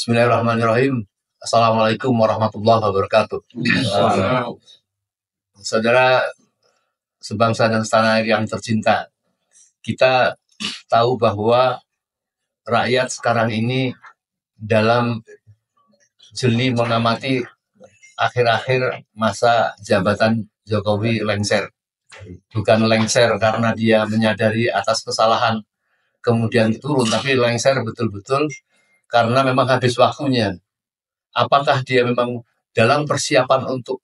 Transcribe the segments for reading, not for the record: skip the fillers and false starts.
Bismillahirrahmanirrahim. Assalamualaikum warahmatullahi wabarakatuh. Saudara sebangsa dan setanah air yang tercinta, kita tahu bahwa rakyat sekarang ini dalam jeli mengamati akhir-akhir masa jabatan Jokowi lengser. Bukan lengser karena dia menyadari atas kesalahan kemudian turun, tapi lengser betul-betul karena memang habis waktunya. Apakah dia memang dalam persiapan untuk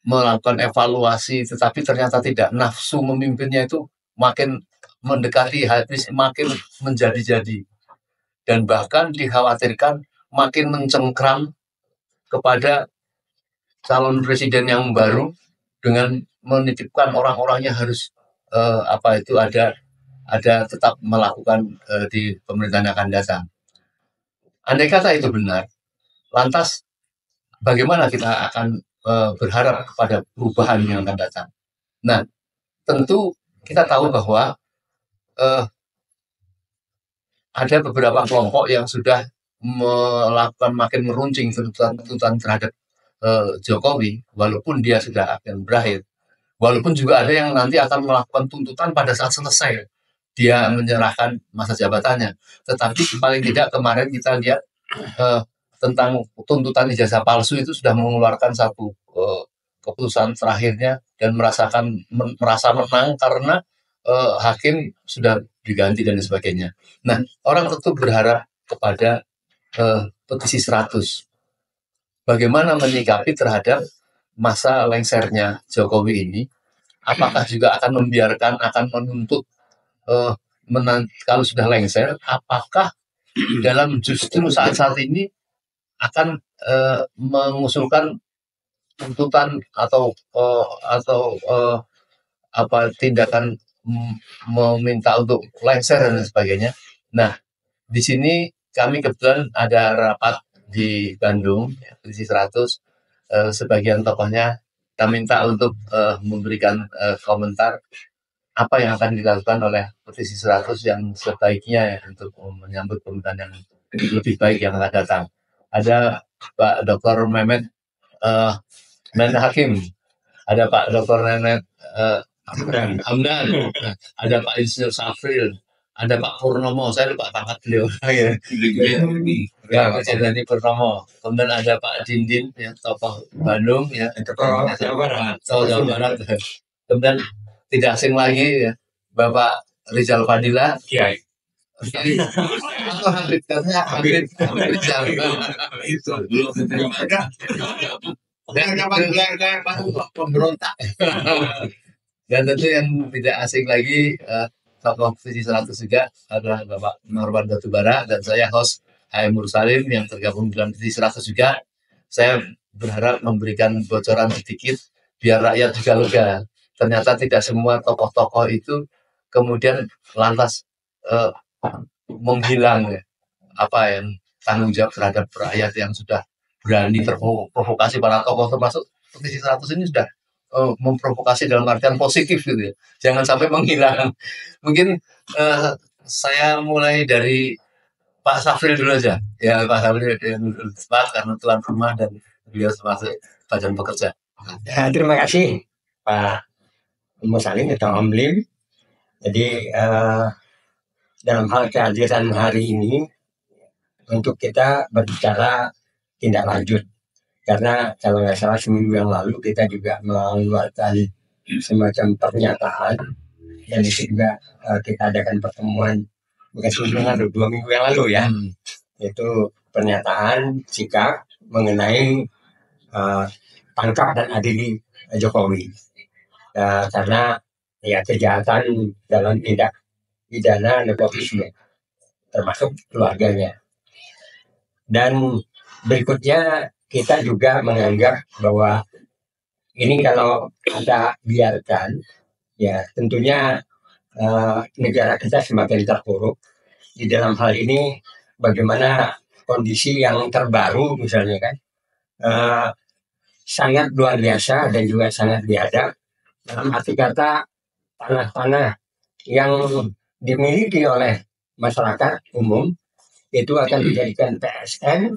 melakukan evaluasi, tetapi ternyata tidak, nafsu memimpinnya itu makin mendekati habis, makin menjadi-jadi, dan bahkan dikhawatirkan makin mencengkram kepada calon presiden yang baru dengan menitipkan orang-orangnya harus ada tetap melakukan di pemerintahan yang akan datang. Andai kata itu benar, lantas bagaimana kita akan berharap kepada perubahan yang akan datang? Nah, tentu kita tahu bahwa ada beberapa kelompok yang sudah melakukan makin meruncing tuntutan terhadap Jokowi, walaupun dia sudah akan berakhir. Walaupun juga ada yang nanti akan melakukan tuntutan pada saat selesai dia menyerahkan masa jabatannya. Tetapi paling tidak kemarin kita lihat tentang tuntutan ijazah palsu itu sudah mengeluarkan satu keputusan terakhirnya dan merasa menang karena hakim sudah diganti dan sebagainya. Nah, orang tentu berharap kepada petisi 100. Bagaimana menyikapi terhadap masa lengsernya Jokowi ini? Apakah juga akan membiarkan, akan menuntut kalau sudah lengser, apakah dalam justru saat-saat ini akan mengusulkan tuntutan atau tindakan meminta untuk lengser dan sebagainya. Nah, di sini kami kebetulan ada rapat di Bandung, petisi 100, sebagian tokohnya kita minta untuk memberikan komentar apa yang akan dilakukan oleh petisi 100 yang sebaiknya untuk menyambut pemerintahan yang lebih baik yang akan datang. Ada Pak Dr. Mehmet Hakim, ada Pak Dr. Mehmet Hamdan, ada Pak Insinyur Safril, ada Pak Purnomo, saya lupa pangkat beliau. Ya, Presiden Purnomo. Kemudian ada Pak Dindin, ya, tokoh Bandung, ya, tokoh Jawa Barat. Kemudian tidak asing lagi, ya, Bapak Rizal Fadila. Kiai. Habib Rizal. Itu belum pemberontak. Dan tentu yang tidak asing lagi tokoh petisi 100 juga adalah Bapak Norman Batubara dan saya host HM Mursalim yang tergabung dalam petisi 100 juga. Saya berharap memberikan bocoran sedikit biar rakyat juga lega. Ternyata tidak semua tokoh-tokoh itu kemudian lantas menghilang tanggung jawab terhadap rakyat yang sudah berani terprovokasi. Para tokoh termasuk petisi 100 ini sudah memprovokasi dalam artian positif gitu ya. Jangan sampai menghilang. Mungkin saya mulai dari Pak Safril dulu aja. Ya, Pak Safril cepat karena tuan rumah dan beliau termasuk badan pekerja. Ya, terima kasih Pak Musalim atau Omlim. Jadi dalam hal kehadiran hari ini untuk kita berbicara tindak lanjut, karena kalau nggak salah seminggu yang lalu kita juga mengeluarkan semacam pernyataan dan itu juga kita adakan pertemuan bukan seminggu yang lalu, 2 minggu yang lalu ya, itu pernyataan sikap mengenai tangkap dan adili Jokowi karena ya kejahatan dalam tindak pidana nepotisme termasuk keluarganya. Dan berikutnya kita juga menganggap bahwa ini kalau kita biarkan ya tentunya negara kita semakin terpuruk. Di dalam hal ini bagaimana kondisi yang terbaru misalnya kan sangat luar biasa dan juga sangat biadab dalam arti kata tanah-tanah yang dimiliki oleh masyarakat umum itu akan dijadikan PSN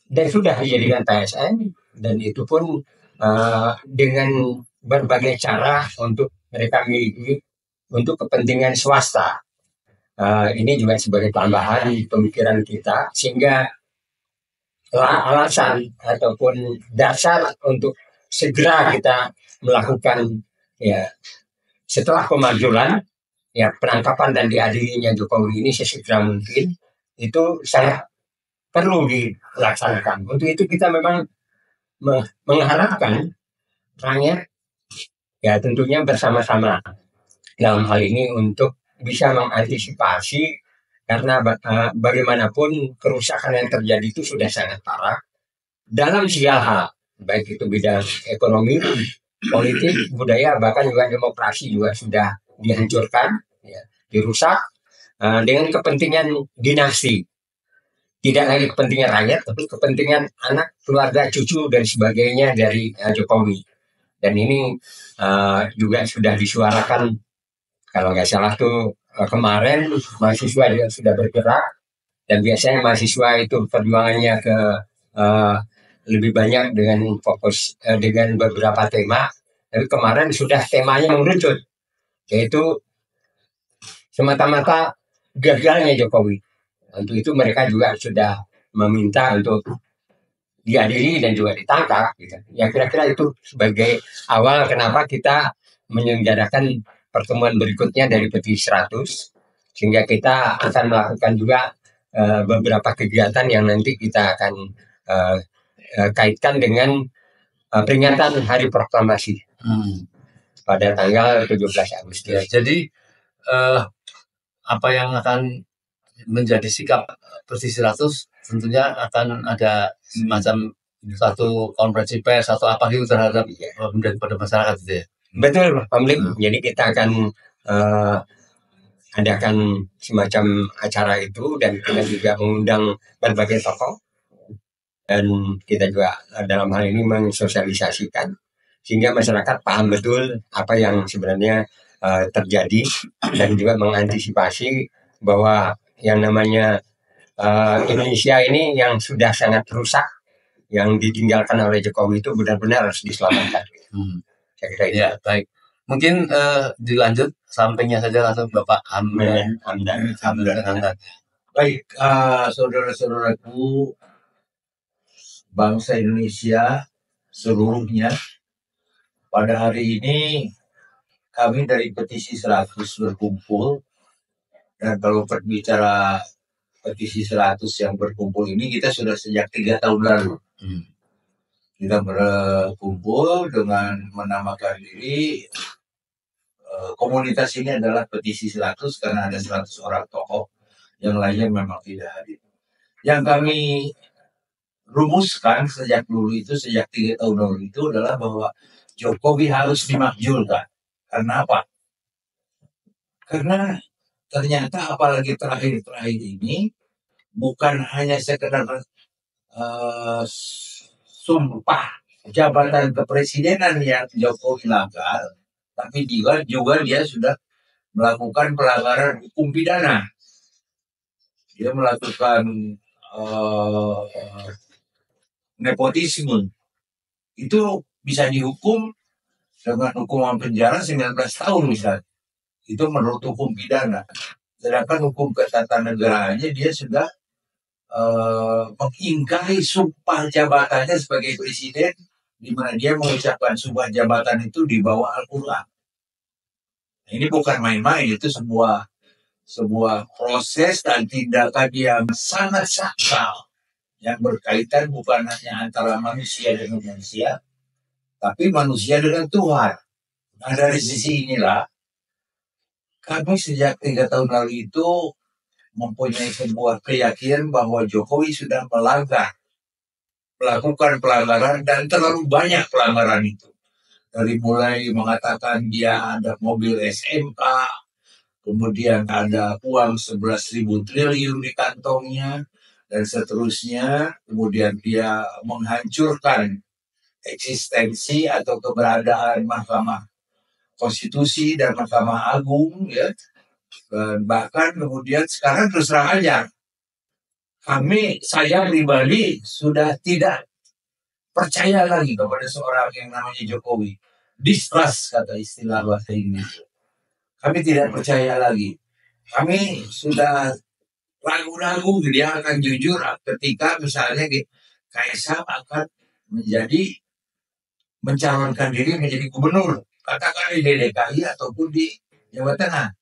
dan sudah dijadikan PSN, dan itu pun dengan berbagai cara untuk mereka miliki untuk kepentingan swasta. Ini juga sebagai tambahan pemikiran kita, sehingga alasan ataupun dasar untuk segera kita melakukan, ya, setelah pemakzulan, ya, penangkapan dan diadilinya Jokowi ini sesegera mungkin, itu sangat perlu dilaksanakan. Untuk itu kita memang mengharapkan rakyat, ya, tentunya bersama-sama dalam hal ini untuk bisa mengantisipasi, karena bagaimanapun kerusakan yang terjadi itu sudah sangat parah dalam segala hal, baik itu bidang ekonomi, politik, budaya, bahkan juga demokrasi juga sudah dihancurkan, ya, dirusak dengan kepentingan dinasti. Tidak lagi kepentingan rakyat, tapi kepentingan anak, keluarga, cucu, dan sebagainya dari Jokowi. Dan ini juga sudah disuarakan, kalau nggak salah tuh kemarin mahasiswa juga sudah bergerak, dan biasanya mahasiswa itu perjuangannya ke lebih banyak dengan fokus dengan beberapa tema. Tapi kemarin sudah temanya mengerucut, yaitu semata-mata gagalnya Jokowi. Untuk itu mereka juga sudah meminta untuk diadili dan juga ditangkap. Gitu. Ya kira-kira itu sebagai awal kenapa kita menyelenggarakan pertemuan berikutnya dari petisi 100, sehingga kita akan melakukan juga beberapa kegiatan yang nanti kita akan kaitkan dengan peringatan Hari Proklamasi pada tanggal 17 Agustus. Ya, jadi apa yang akan menjadi sikap petisi 100 tentunya akan ada semacam satu konferensi pers atau apa gitu terhadap pada masyarakat itu ya. Betul, Pamlik. Jadi kita akan adakan semacam acara itu, dan kita juga mengundang berbagai tokoh, dan kita juga dalam hal ini mensosialisasikan sehingga masyarakat paham betul apa yang sebenarnya terjadi, dan juga mengantisipasi bahwa yang namanya Indonesia ini yang sudah sangat rusak, yang ditinggalkan oleh Jokowi itu benar-benar harus diselamatkan. Saya kira itu. Ya, baik. Mungkin dilanjut sampingnya saja langsung Bapak Hamdan. Baik, saudara-saudaraku, bangsa Indonesia seluruhnya, pada hari ini kami dari petisi 100 berkumpul, dan kalau berbicara petisi 100 yang berkumpul ini kita sudah sejak 3 tahun lalu. Kita berkumpul dengan menamakan diri komunitas ini adalah petisi 100 karena ada 100 orang tokoh, yang lainnya memang tidak hadir. Yang kami rumuskan sejak dulu itu, sejak 3 tahun lalu itu adalah bahwa Jokowi harus dimakzulkan. Karena apa? Karena ternyata apalagi terakhir-terakhir ini bukan hanya sekedar sumpah jabatan kepresidenan yang Jokowi langgar, tapi juga dia sudah melakukan pelanggaran hukum pidana. Dia melakukan nepotisme. Itu bisa dihukum dengan hukuman penjara 19 tahun misalnya. Itu menurut hukum pidana. Sedangkan hukum ketatanegaranya dia sudah mengingkari sumpah jabatannya sebagai presiden, di mana dia mengucapkan sumpah jabatan itu di bawah Al-Quran. Ini bukan main-main, itu sebuah proses dan tindakan yang sangat sakral, yang berkaitan bukan hanya antara manusia dengan manusia, tapi manusia dengan Tuhan. Nah, dari sisi inilah kami sejak 3 tahun lalu itu mempunyai sebuah keyakinan bahwa Jokowi sudah melakukan pelanggaran, dan terlalu banyak pelanggaran itu. Dari mulai mengatakan dia ada mobil SMK, kemudian ada uang 11.000 triliun di kantongnya, dan seterusnya. Kemudian dia menghancurkan eksistensi atau keberadaan Mahkamah Konstitusi dan Mahkamah Agung, ya. Dan bahkan kemudian sekarang terus terang aja saya pribadi sudah tidak percaya lagi kepada seorang yang namanya Jokowi. Distrust kata istilah bahasa Inggris. Kami tidak percaya lagi. Kami sudah ragu-ragu dia akan jujur ketika misalnya Kaisang akan mencalonkan diri menjadi gubernur. Katakan di DKI ataupun di Jawa Tengah.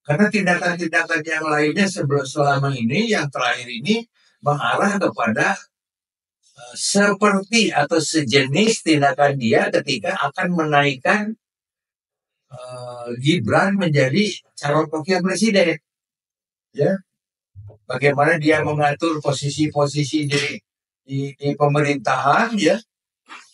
Karena tindakan-tindakan yang lainnya selama ini, yang terakhir ini mengarah kepada seperti atau sejenis tindakan dia ketika akan menaikkan Gibran menjadi calon wakil presiden. Ya, bagaimana dia mengatur posisi-posisi di pemerintahan, ya,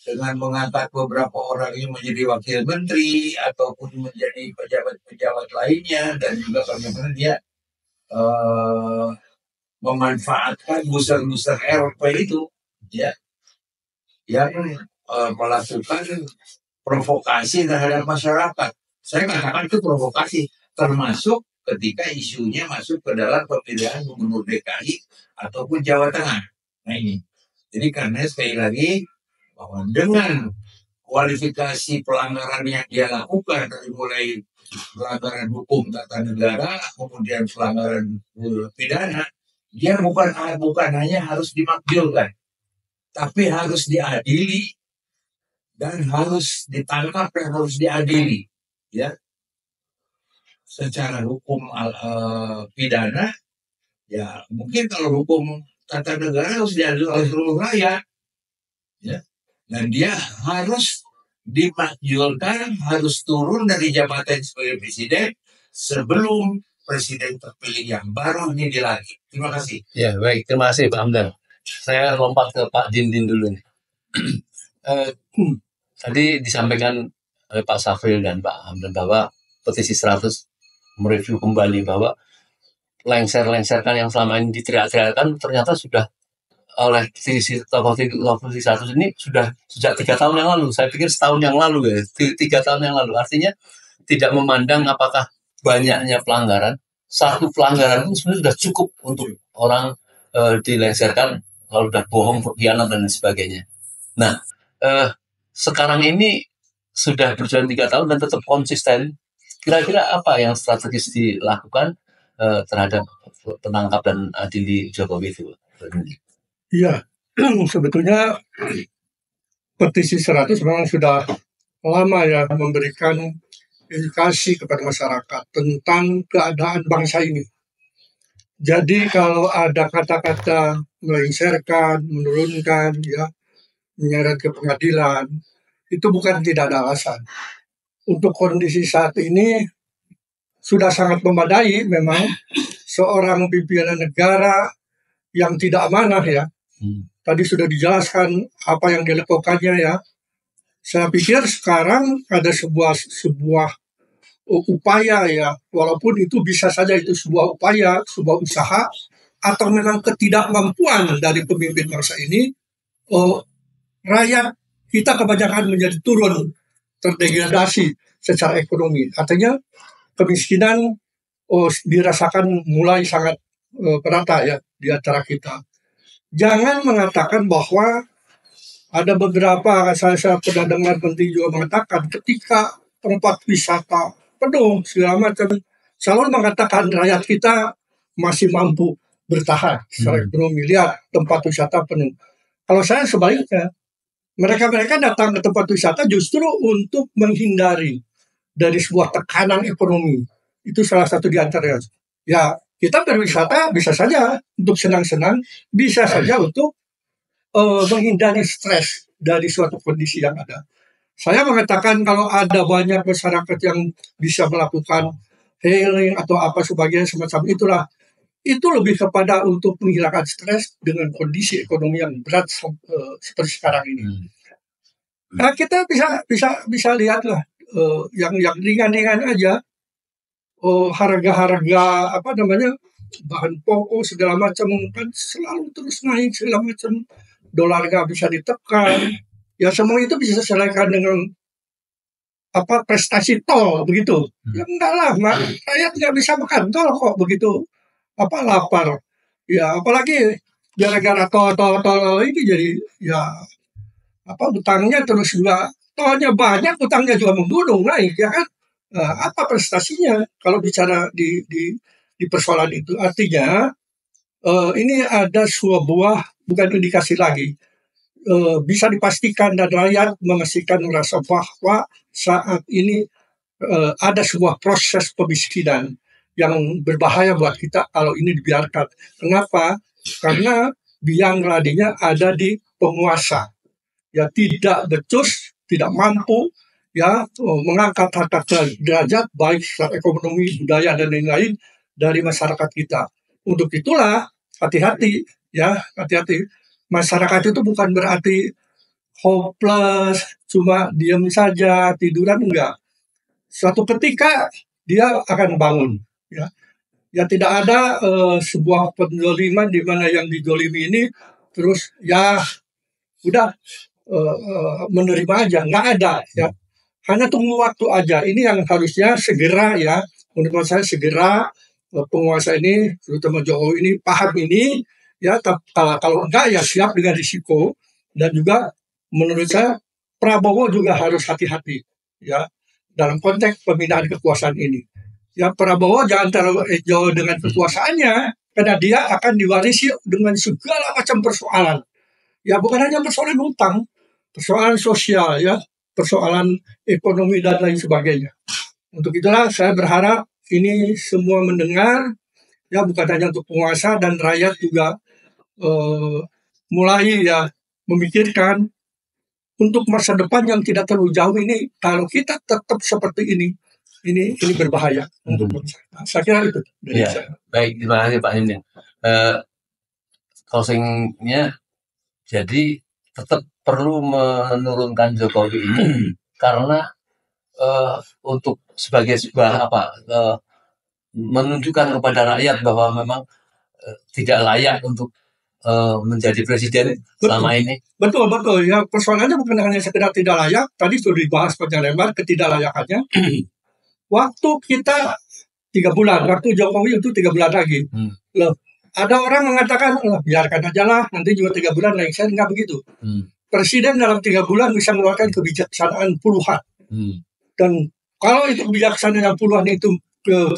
dengan mengangkat beberapa orang yang menjadi wakil menteri ataupun menjadi pejabat-pejabat lainnya, dan juga bagaimana dia memanfaatkan booster RP itu, ya, yang melakukan provokasi terhadap masyarakat. Saya katakan itu provokasi, termasuk ketika isunya masuk ke dalam pemilihan gubernur DKI ataupun Jawa Tengah. Nah ini, jadi karena sekali lagi bahwa dengan kualifikasi pelanggaran yang dia lakukan dari mulai pelanggaran hukum tata negara, kemudian pelanggaran pidana, dia bukan hanya harus dimakzulkan, tapi harus diadili dan harus ditangkap dan harus diadili, ya, secara hukum pidana. Ya mungkin kalau hukum tata negara harus diadili oleh seluruh rakyat, ya, dan dia harus dimakzulkan, harus turun dari jabatan sebagai presiden sebelum presiden terpilih yang baru ini dilantik. Terima kasih. Ya, baik. Terima kasih Pak Hamdan. Saya lompat ke Pak Dindin dulu nih. Tadi disampaikan oleh Pak Safril dan Pak Hamdan bahwa petisi 100 mereview kembali bahwa lengser-lengserkan yang selama ini diteriak-teriakkan ternyata sudah oleh petisi 100 ini sudah sejak 3 tahun yang lalu. Saya pikir setahun yang lalu, ya, 3 tahun yang lalu. Artinya tidak memandang apakah banyaknya pelanggaran. Satu pelanggaran itu sebenarnya sudah cukup untuk orang dilengserkan kalau sudah bohong, khianat dan sebagainya. Nah, sekarang ini sudah berjalan 3 tahun dan tetap konsisten. Kira-kira apa yang strategis dilakukan terhadap penangkap dan adili Jokowi itu? Iya, sebetulnya petisi 100 memang sudah lama ya memberikan edukasi kepada masyarakat tentang keadaan bangsa ini. Jadi kalau ada kata-kata melengsarkan, menurunkan, ya, menyeret ke pengadilan, itu bukan tidak ada alasan. Untuk kondisi saat ini sudah sangat memadai memang seorang pimpinan negara yang tidak amanah, ya. Tadi sudah dijelaskan apa yang dilakukannya, ya. Saya pikir sekarang ada sebuah upaya, ya, walaupun itu bisa saja itu sebuah upaya, sebuah usaha, atau memang ketidakmampuan dari pemimpin bangsa ini, rakyat kita kebanyakan menjadi turun, terdegradasi secara ekonomi. Artinya kemiskinan dirasakan mulai sangat merata, ya, di antara kita. Jangan mengatakan bahwa ada beberapa, saya pernah dengar menteri juga mengatakan ketika tempat wisata penuh segala macam, selalu mengatakan rakyat kita masih mampu bertahan secara ekonomi. Lihat tempat wisata penuh. Kalau saya sebaliknya, mereka datang ke tempat wisata justru untuk menghindari dari sebuah tekanan ekonomi. Itu salah satu di antaranya. Ya, kita berwisata bisa saja untuk senang-senang, bisa saja untuk menghindari stres dari suatu kondisi yang ada. Saya mengatakan kalau ada banyak masyarakat yang bisa melakukan healing atau apa sebagainya semacam itulah, itu lebih kepada untuk menghilangkan stres dengan kondisi ekonomi yang berat seperti sekarang ini. Nah, kita bisa lihatlah yang ringan-ringan aja, harga-harga bahan pokok segala macam kan selalu terus naik segala macam, dolar nggak bisa ditekan. Ya semua itu bisa diselesaikan dengan prestasi tol begitu. Ya enggak lah, rakyat nggak bisa makan tol kok begitu lapar. Ya apalagi gara-gara tol ini jadi ya utangnya terus juga tolnya banyak, utangnya juga menggunung naik ya kan. Apa prestasinya kalau bicara di persoalan itu? Artinya ini ada sebuah bukan indikasi lagi. Bisa dipastikan dan rakyat memastikan merasa bahwa saat ini ada sebuah proses pemiskinan yang berbahaya buat kita kalau ini dibiarkan. Kenapa? Karena biang ladinya ada di penguasa. Ya tidak becus, tidak mampu ya mengangkat harkat derajat baik secara ekonomi, budaya dan lain-lain dari masyarakat kita. Untuk itulah hati-hati ya, hati-hati. Masyarakat itu bukan berarti hopeless, cuma diam saja, tiduran enggak. Suatu ketika dia akan bangun ya. Ya tidak ada sebuah penzoliman di mana yang dizolimi ini terus ya udah menerima aja, nggak ada ya. Hanya tunggu waktu aja. Ini yang harusnya segera ya, menurut saya segera penguasa ini, terutama Jokowi ini paham ini ya. Kalau enggak ya siap dengan risiko. Dan juga menurut saya Prabowo juga harus hati-hati ya dalam konteks pembinaan kekuasaan ini. Ya Prabowo jangan terlalu jauh dengan kekuasaannya karena dia akan diwarisi dengan segala macam persoalan. Ya bukan hanya persoalan hutang, persoalan sosial ya, persoalan ekonomi dan lain sebagainya. Untuk itulah saya berharap ini semua mendengar ya bukan hanya untuk penguasa dan rakyat juga mulai ya memikirkan untuk masa depan yang tidak terlalu jauh ini. Kalau kita tetap seperti ini berbahaya untuk bangsa. Saya kira itu dari Ya, saya. baik, terima kasih Pak Hindin. Closingnya, jadi tetap perlu menurunkan Jokowi ini karena untuk sebagai sebuah menunjukkan kepada rakyat bahwa memang tidak layak untuk menjadi presiden selama ini. Betul. Ya persoalannya bukan hanya sekedar tidak layak. Tadi sudah dibahas panjang lebar ketidaklayakannya. Waktu kita 3 bulan, waktu Jokowi itu 3 bulan lagi. Loh, ada orang mengatakan, biarkan aja lah, nanti juga 3 bulan lagi. Saya nggak begitu. Presiden dalam 3 bulan bisa mengeluarkan kebijaksanaan puluhan. Dan kalau itu kebijaksanaan yang puluhan itu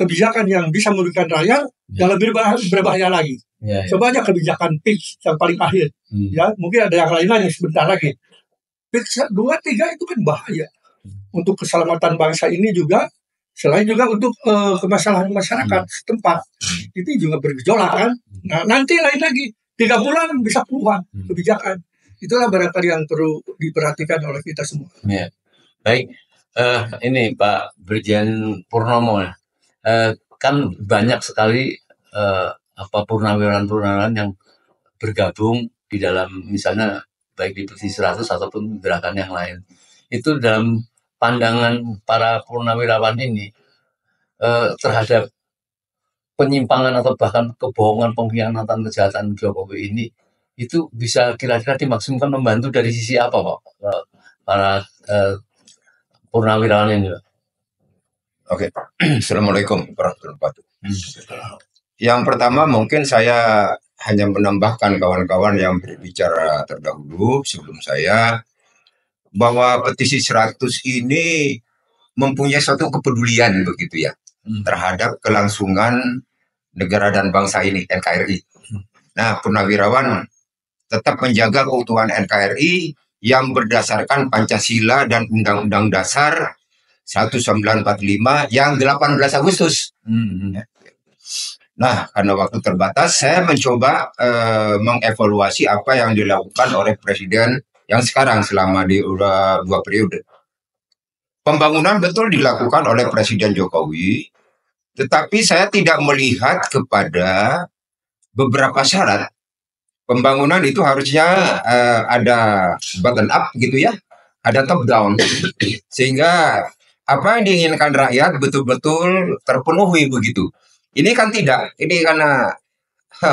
kebijakan yang bisa merugikan rakyat, yang lebih berbahaya lagi. Coba aja kebijakan PIX yang paling akhir. Ya, mungkin ada yang lain-lain yang sebentar lagi. PIX 2, 3 itu kan bahaya. Untuk keselamatan bangsa ini juga, selain juga untuk kemasalahan masyarakat setempat. Itu juga bergejolak kan. Nah, nanti lain lagi. 3 bulan bisa puluhan kebijakan. Itulah barangkali yang perlu diperhatikan oleh kita semua. Ya. Baik, ini Pak Brigjen Purnomo, kan banyak sekali purnawirawan yang bergabung di dalam misalnya baik di Petisi 100 ataupun gerakan yang lain. Itu dalam pandangan para purnawirawan ini terhadap penyimpangan atau bahkan kebohongan, pengkhianatan, kejahatan Jokowi ini itu bisa kira-kira dimaksudkan membantu dari sisi apa Pak? Para purnawirawan ini. Oke, Assalamualaikum warahmatullahi wabarakatuh. Yang pertama mungkin saya hanya menambahkan kawan-kawan yang berbicara terdahulu sebelum saya bahwa Petisi 100 ini mempunyai suatu kepedulian begitu ya terhadap kelangsungan negara dan bangsa ini, NKRI. Nah, purnawirawan tetap menjaga keutuhan NKRI yang berdasarkan Pancasila dan Undang-Undang Dasar 1945 yang 18 Agustus. Nah, karena waktu terbatas, saya mencoba mengevaluasi apa yang dilakukan oleh Presiden yang sekarang selama di 2 periode. Pembangunan betul dilakukan oleh Presiden Jokowi, tetapi saya tidak melihat kepada beberapa syarat. Pembangunan itu harusnya ada bottom up gitu ya, ada top down, sehingga apa yang diinginkan rakyat betul-betul terpenuhi begitu. Ini kan tidak, ini karena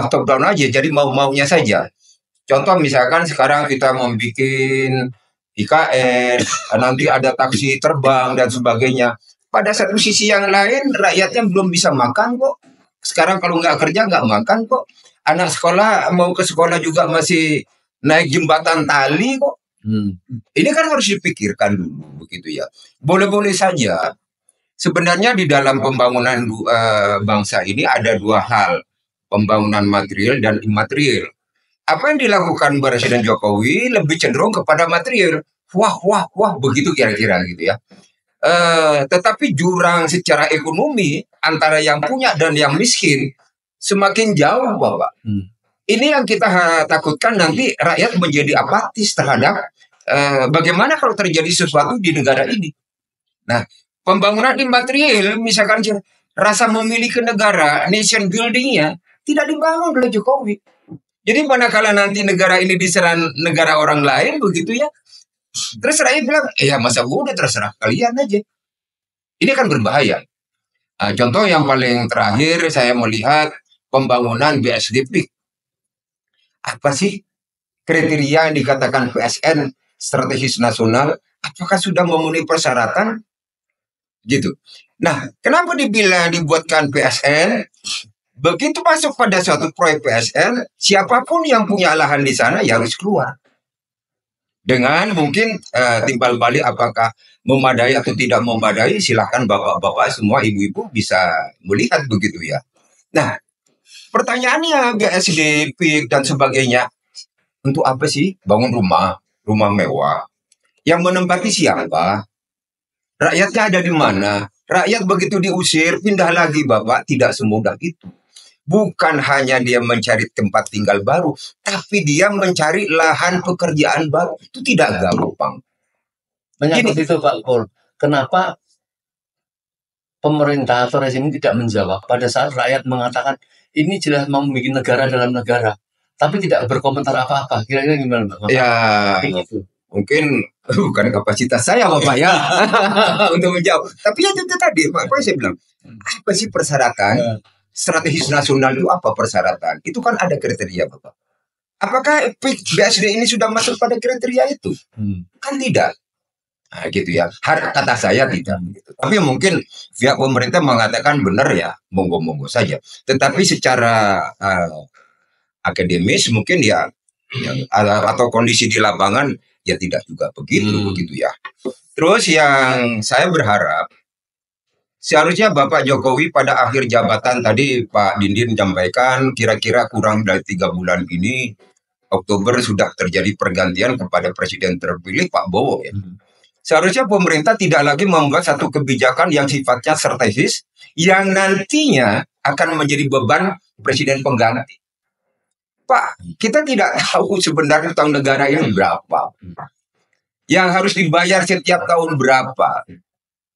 top down aja, jadi mau-maunya saja. Contoh misalkan sekarang kita mau bikin IKN, nanti ada taksi terbang dan sebagainya. Pada satu sisi yang lain rakyatnya belum bisa makan kok. Sekarang kalau nggak kerja nggak makan kok. Anak sekolah mau ke sekolah juga masih naik jembatan tali kok. Ini kan harus dipikirkan dulu begitu ya. Boleh-boleh saja. Sebenarnya di dalam pembangunan bangsa ini ada dua hal, pembangunan material dan imaterial. Apa yang dilakukan Presiden Jokowi lebih cenderung kepada material. Wah, begitu kira-kira gitu ya. Tetapi jurang secara ekonomi antara yang punya dan yang miskin semakin jauh, Bapak. Ini yang kita takutkan nanti rakyat menjadi apatis terhadap bagaimana kalau terjadi sesuatu di negara ini. Nah, pembangunan imaterial, misalkan rasa memiliki negara, nation building-nya tidak dibangun oleh Jokowi. Jadi manakala nanti negara ini diserang negara orang lain begitu ya, terus rakyat bilang, ya masa udah terserah kalian aja. Ini kan berbahaya. Contoh yang paling terakhir saya melihat pembangunan BSDP. Apa sih kriteria yang dikatakan PSN strategis nasional? Apakah sudah memenuhi persyaratan? Gitu. Nah, kenapa dibuatkan PSN? Begitu masuk pada suatu proyek PSN, siapapun yang punya lahan di sana ya harus keluar. Dengan mungkin timbal balik apakah memadai atau tidak memadai, silahkan bapak-bapak semua, ibu-ibu bisa melihat begitu ya. Nah, pertanyaannya BSDP dan sebagainya, untuk apa sih bangun rumah mewah? Yang menempati siapa? Rakyatnya ada di mana? Rakyat begitu diusir, pindah lagi, Bapak. Tidak semudah itu. Bukan hanya dia mencari tempat tinggal baru, tapi dia mencari lahan pekerjaan baru. Itu tidak gampang. Menyangkut itu Pak Pol, kenapa pemerintah atau rezim ini tidak menjawab pada saat rakyat mengatakan ini jelas mau membuat negara dalam negara, tapi tidak berkomentar apa-apa. Kira-kira gimana Pak? Ya, mungkin bukan kapasitas saya Bapak ya untuk menjawab. Tapi itu tadi Pak saya bilang, apa sih persyaratan? Strategis nasional itu apa persyaratan? Itu kan ada kriteria Bapak. Apakah BSD ini sudah masuk pada kriteria itu? Kan tidak. Nah, gitu ya. Kata saya tidak. Gitu. Tapi mungkin pihak pemerintah mengatakan benar ya, monggo-monggo saja. Tetapi secara akademis mungkin ya atau kondisi di lapangan ya tidak juga begitu ya. Terus yang saya berharap seharusnya Bapak Jokowi pada akhir jabatan tadi Pak Dindin menyampaikan kira-kira kurang dari 3 bulan ini Oktober sudah terjadi pergantian kepada Presiden terpilih Pak Bowo ya. Seharusnya pemerintah tidak lagi membuat satu kebijakan yang sifatnya strategis yang nantinya akan menjadi beban Presiden pengganti. Pak, kita tidak tahu sebenarnya utang negara ini berapa. Yang harus dibayar setiap tahun berapa.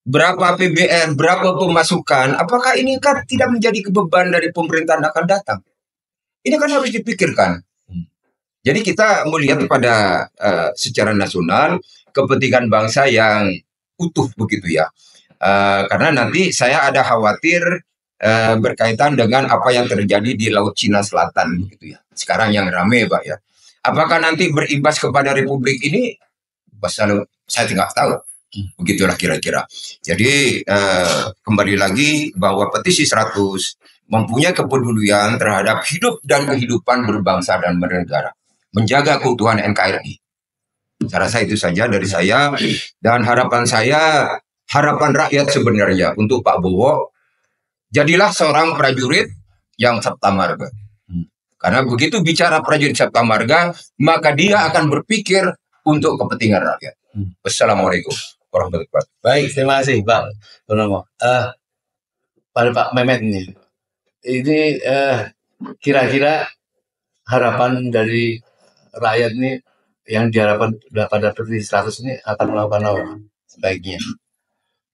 Berapa APBN, berapa pemasukan, apakah ini kan tidak menjadi beban dari pemerintahan akan datang? Ini kan harus dipikirkan. Jadi kita melihat pada secara nasional kepentingan bangsa yang utuh begitu ya. Karena nanti saya ada khawatir berkaitan dengan apa yang terjadi di Laut Cina Selatan begitu ya. Sekarang yang rame Pak ya. Apakah nanti berimbas kepada Republik ini? Saya tidak tahu. Begitulah kira-kira. Jadi kembali lagi bahwa petisi 100 mempunyai kepedulian terhadap hidup dan kehidupan berbangsa dan bernegara, menjaga keutuhan NKRI. Saya rasa itu saja dari saya, dan harapan saya, harapan rakyat sebenarnya untuk Pak Bowo, jadilah seorang prajurit yang sabta marga. Karena begitu bicara prajurit sabta marga, maka dia akan berpikir untuk kepentingan rakyat. Wassalamualaikum warahmatullahi wabarakatuh. Baik, terima kasih Pak Purnomo. Pada Pak Mehmet ini kira-kira harapan dari rakyat ini yang diharapkan pada petisi 100 ini akan melakukan apa sebaiknya?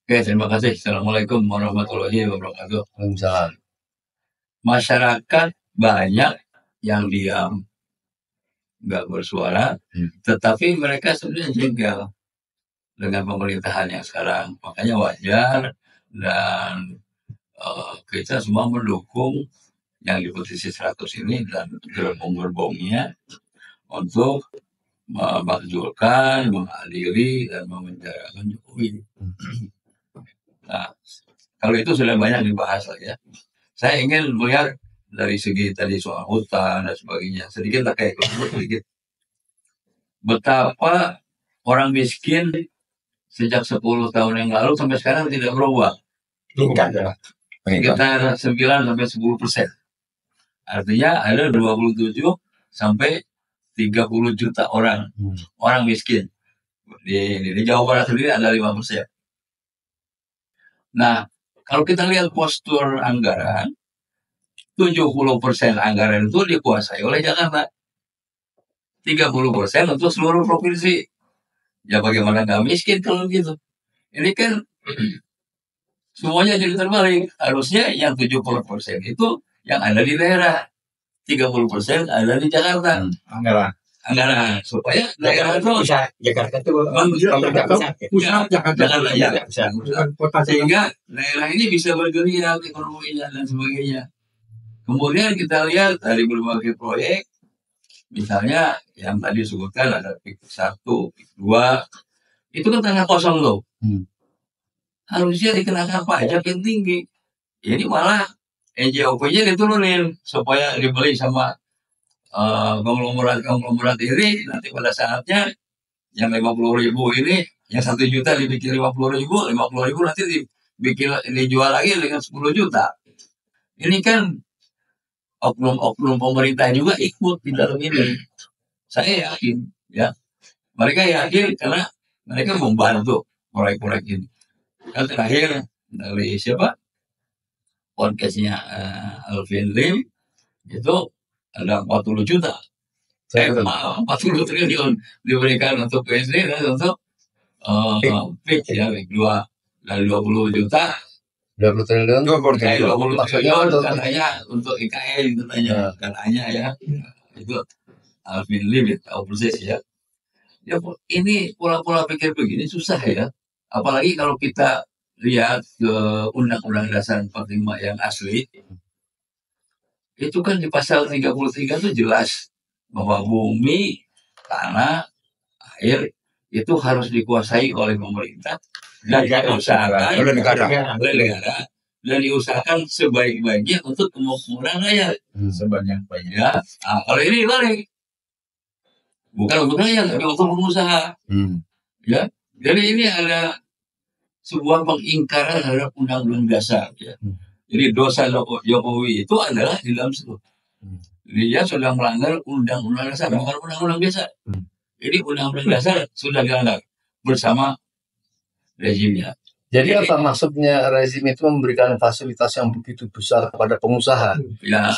Oke, terima kasih. Assalamualaikum warahmatullahi wabarakatuh. Waalaikumsalam. Masyarakat banyak yang diam, nggak bersuara, tetapi mereka sebenarnya jengkel dengan pemerintahan yang sekarang. Makanya wajar dan kita semua mendukung yang di petisi 100 ini dan gerbong-gerbongnya untuk memakzulkan, mengadili, dan memenjarakan Jokowi. Nah, kalau itu sudah banyak dibahas ya. Saya ingin melihat dari segi tadi soal hutan dan sebagainya. Sedikit lah kayak sedikit. Betapa orang miskin sejak 10 tahun yang lalu sampai sekarang tidak berubah. Meningkat ya. Sekitar 9 sampai 10%. Artinya ada 27 sampai 30 juta orang miskin. Di Jawa Barat sendiri ada 5%. Nah, kalau kita lihat postur anggaran, 70% anggaran itu dikuasai oleh Jakarta. 30% untuk seluruh provinsi. Ya bagaimana nggak miskin kalau gitu? Ini kan semuanya jadi terbalik. Harusnya yang 70% itu yang ada di daerah. 30% ada di Jakarta. Anggaran. Supaya daerah itu Jakarta itu pemerintah pusat. Pusat Jakarta. ya. Bukan kota Sehingga daerah ini bisa bergeliat ekonominya dan sebagainya. Kemudian kita lihat dari berbagai proyek, misalnya yang tadi disebutkan ada PIK 1, PIK 2, itu kan tanah kosong loh. Harusnya dikenakan pajak yang tinggi. Ini malah NJOP-nya diturunin supaya dibeli sama konglomerat ini. Nanti pada saatnya yang 50.000 ini, yang 1 juta dibikin 50.000 nanti dijual lagi dengan 10 juta. Ini kan oknum pemerintah juga ikut di dalam ini. Saya yakin, ya. Mereka yakin karena mereka membantu proyek-proyek ini. Dan terakhir dari siapa? Podcastnya Alvin Lim itu ada 40 juta. 40 triliun diberikan untuk PSD dan untuk PIK ya, PIK 2 dari 20 juta. 20 triliun. 20 triliun. Maksudnya untuk katanya untuk IKN katanya ya. Itu Alvin Lim tahu persis ya. Ya ini pola-pola pikir begini susah ya. Apalagi kalau kita lihat ke Undang-Undang Dasar 45 yang asli. Itu kan di pasal 33 itu jelas bahwa bumi, tanah, air itu harus dikuasai oleh pemerintah dan diusahakan oleh negara dan diusahakan sebaik-baiknya untuk kemakmuran rakyat Sebanyak-banyak. ya. Kalau ini balik bukan untuk rakyat tapi untuk pengusaha ya. Jadi ini ada sebuah pengingkaran terhadap Undang-Undang Dasar ya. Jadi dosa Jokowi itu adalah di dalam situ. Dia sudah melanggar Undang-Undang Dasar, bukan Undang-Undang Dasar. Jadi Undang-Undang Dasar sudah dilanggar bersama rezimnya. Jadi apa maksudnya rezim itu memberikan fasilitas yang begitu besar kepada pengusaha? Ya,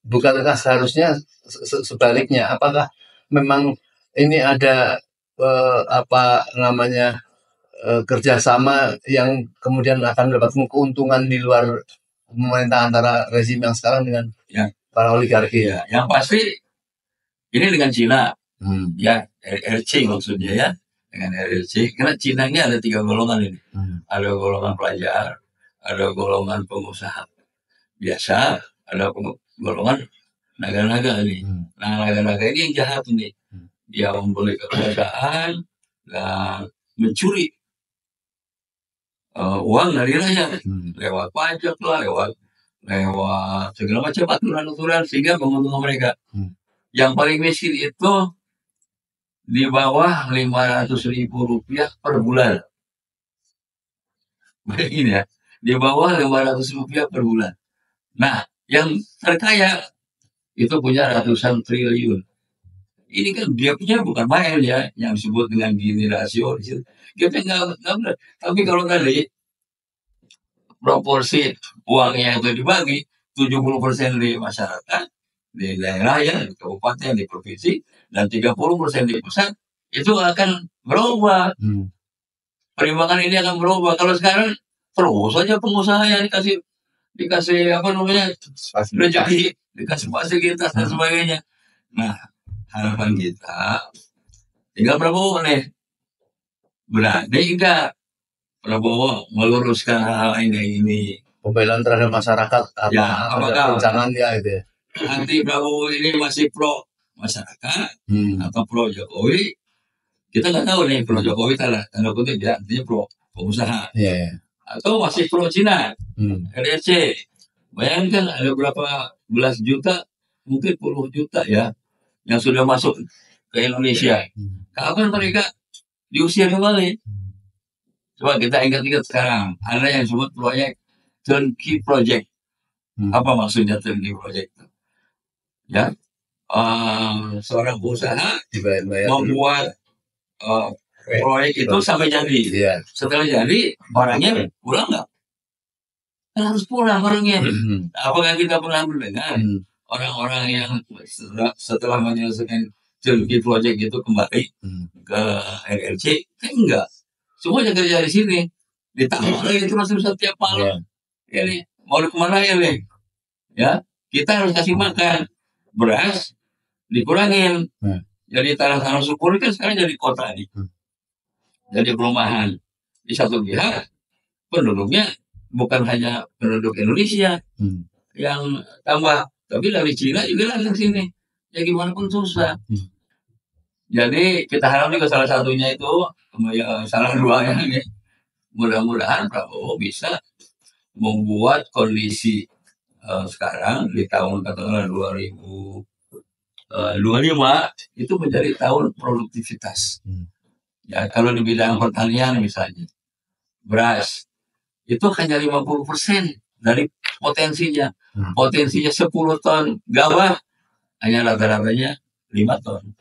Bukankah seharusnya sebaliknya? Apakah memang ini ada kerjasama yang kemudian akan mendapatkan keuntungan di luar pemerintah antara rezim yang sekarang dengan para oligarki ya? Yang pasti ini dengan Cina, ya RRC maksudnya ya, dengan RRC. Karena Cina ini ada 3 golongan ini, ada golongan pelajar, ada golongan pengusaha biasa, ada golongan naga-naga ini. Nah naga-naga ini yang jahat ini, dia membeli kekayaan dan mencuri uang dari rakyat lewat pajak lah, lewat segala macam aturan-aturan sehingga menguntungkan mereka. Yang paling miskin itu di bawah 500.000 rupiah per bulan. Bayangin ya, di bawah 500 rupiah per bulan. Nah, yang terkaya itu punya ratusan triliun. Ini kan dia punya bukan main ya, yang disebut dengan Gini rasio. Kita nggak benar. Tapi kalau tadi proporsi uangnya itu dibagi 70% di masyarakat, di daerah ya, di kabupaten, di provinsi, dan 30% di pusat, itu akan berubah. Perimbangan ini akan berubah. Kalau sekarang terus saja pengusaha yang dikasih apa namanya rezeki, dikasih fasilitas dan sebagainya. Nah, harapan kita tinggal Prabowo nih, berani enggak Prabowo meluruskan hal ini Pembelaan terhadap masyarakat apakah rencananya itu ya? Nanti Prabowo ini masih pro masyarakat atau pro Jokowi, kita nggak tahu nih. Pro Jokowi tanda kutip ya, artinya pro pengusaha, yeah. Atau masih pro Cina, RRC. Bayangkan ada berapa 11 juta, mungkin puluh juta ya, yang sudah masuk ke Indonesia. Kapan mereka diusir kembali? Coba kita ingat-ingat sekarang, ada yang disebut proyek turnkey project. Apa maksudnya turnkey project? Ya, seorang usaha membuat proyek itu sampai jadi. Setelah jadi, orangnya pulang nggak? Kan harus pulang orangnya. Apakah kita pernah mendengar orang-orang yang setelah menyelesaikan turnkey project itu kembali ke RRC? Kan enggak. Semuanya kerja di sini. Ditambah lagi terus setiap malam. Ini mau kemana ya nih? Ya, kita harus kasih makan. Beras dikurangin. Jadi tanah-tanah subur kan sekarang jadi kota nih. Jadi perumahan. Di satu pihak penduduknya bukan hanya penduduk Indonesia yang tambah, tapi dari Cina juga datang sini. Ya gimana pun susah. Jadi kita harap juga salah satunya itu, salah duanya nih, mudah-mudahan Prabowo bisa membuat kondisi sekarang di tahun katakanlah 2025 itu menjadi tahun produktivitas. Ya kalau di bidang pertanian misalnya, beras itu hanya 50% dari potensinya. Potensinya 10 ton gabah hanya rata-ratanya 5 ton.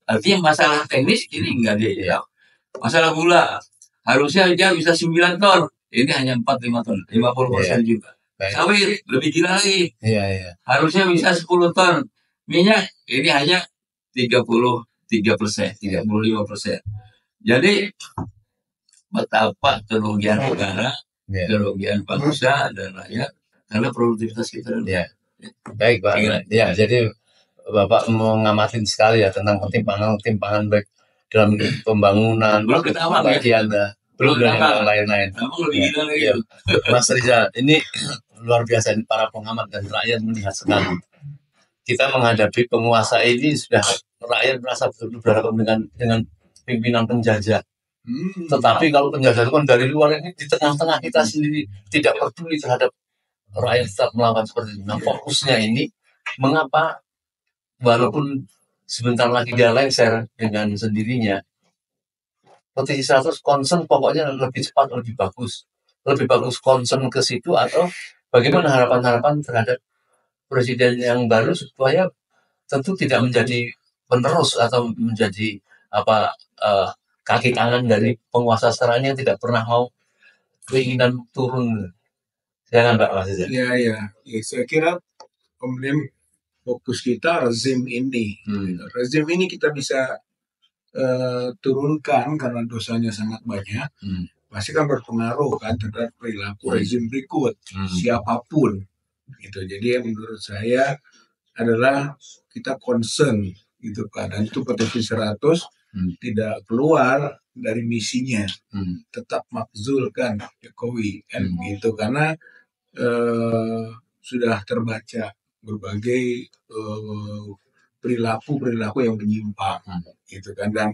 Artinya masalah teknis ini enggak dia. Masalah gula harusnya dia bisa 9 ton. Ini hanya 4-5 ton, 50% juga. Sawit lebih gila lagi. Harusnya bisa 10 ton. Minyak ini hanya 33%, 35%. Jadi betapa kerugian negara, kerugian bangsa dan rakyat karena produktivitas kita. Baik Pak. Ya, jadi Bapak mengamatin sekali ya tentang ketimpangan baik dalam pembangunan, bagian belum dan yang lain-lain. Mas Rizal, ini luar biasa, ini para pengamat dan rakyat melihat sekali. Kita menghadapi penguasa ini sudah rakyat merasa betul-betul berhadapan dengan pimpinan penjajah. Tetapi kalau penjajah itu kan dari luar, ini di tengah-tengah kita sendiri tidak peduli terhadap rakyat, tetap melakukan seperti itu. Nah, fokusnya ini mengapa walaupun sebentar lagi dia lengser dengan sendirinya, Petisi 100 concern pokoknya lebih cepat, lebih bagus concern ke situ, atau bagaimana harapan-harapan terhadap presiden yang baru supaya tentu tidak menjadi penerus atau menjadi kaki tangan dari penguasa sekarang yang tidak pernah mau keinginan turun. Jangan Pak Mas. Ya, saya kira kemudian fokus kita rezim ini. Rezim ini kita bisa turunkan karena dosanya sangat banyak. Pasti kan berpengaruh kan terhadap perilaku rezim berikut siapapun. Gitu. Jadi yang menurut saya adalah kita concern gitu kan. Dan itu petisi 100 tidak keluar dari misinya, tetap makzulkan Jokowi kan gitu, karena sudah terbaca berbagai perilaku yang menyimpang gitu kan. Dan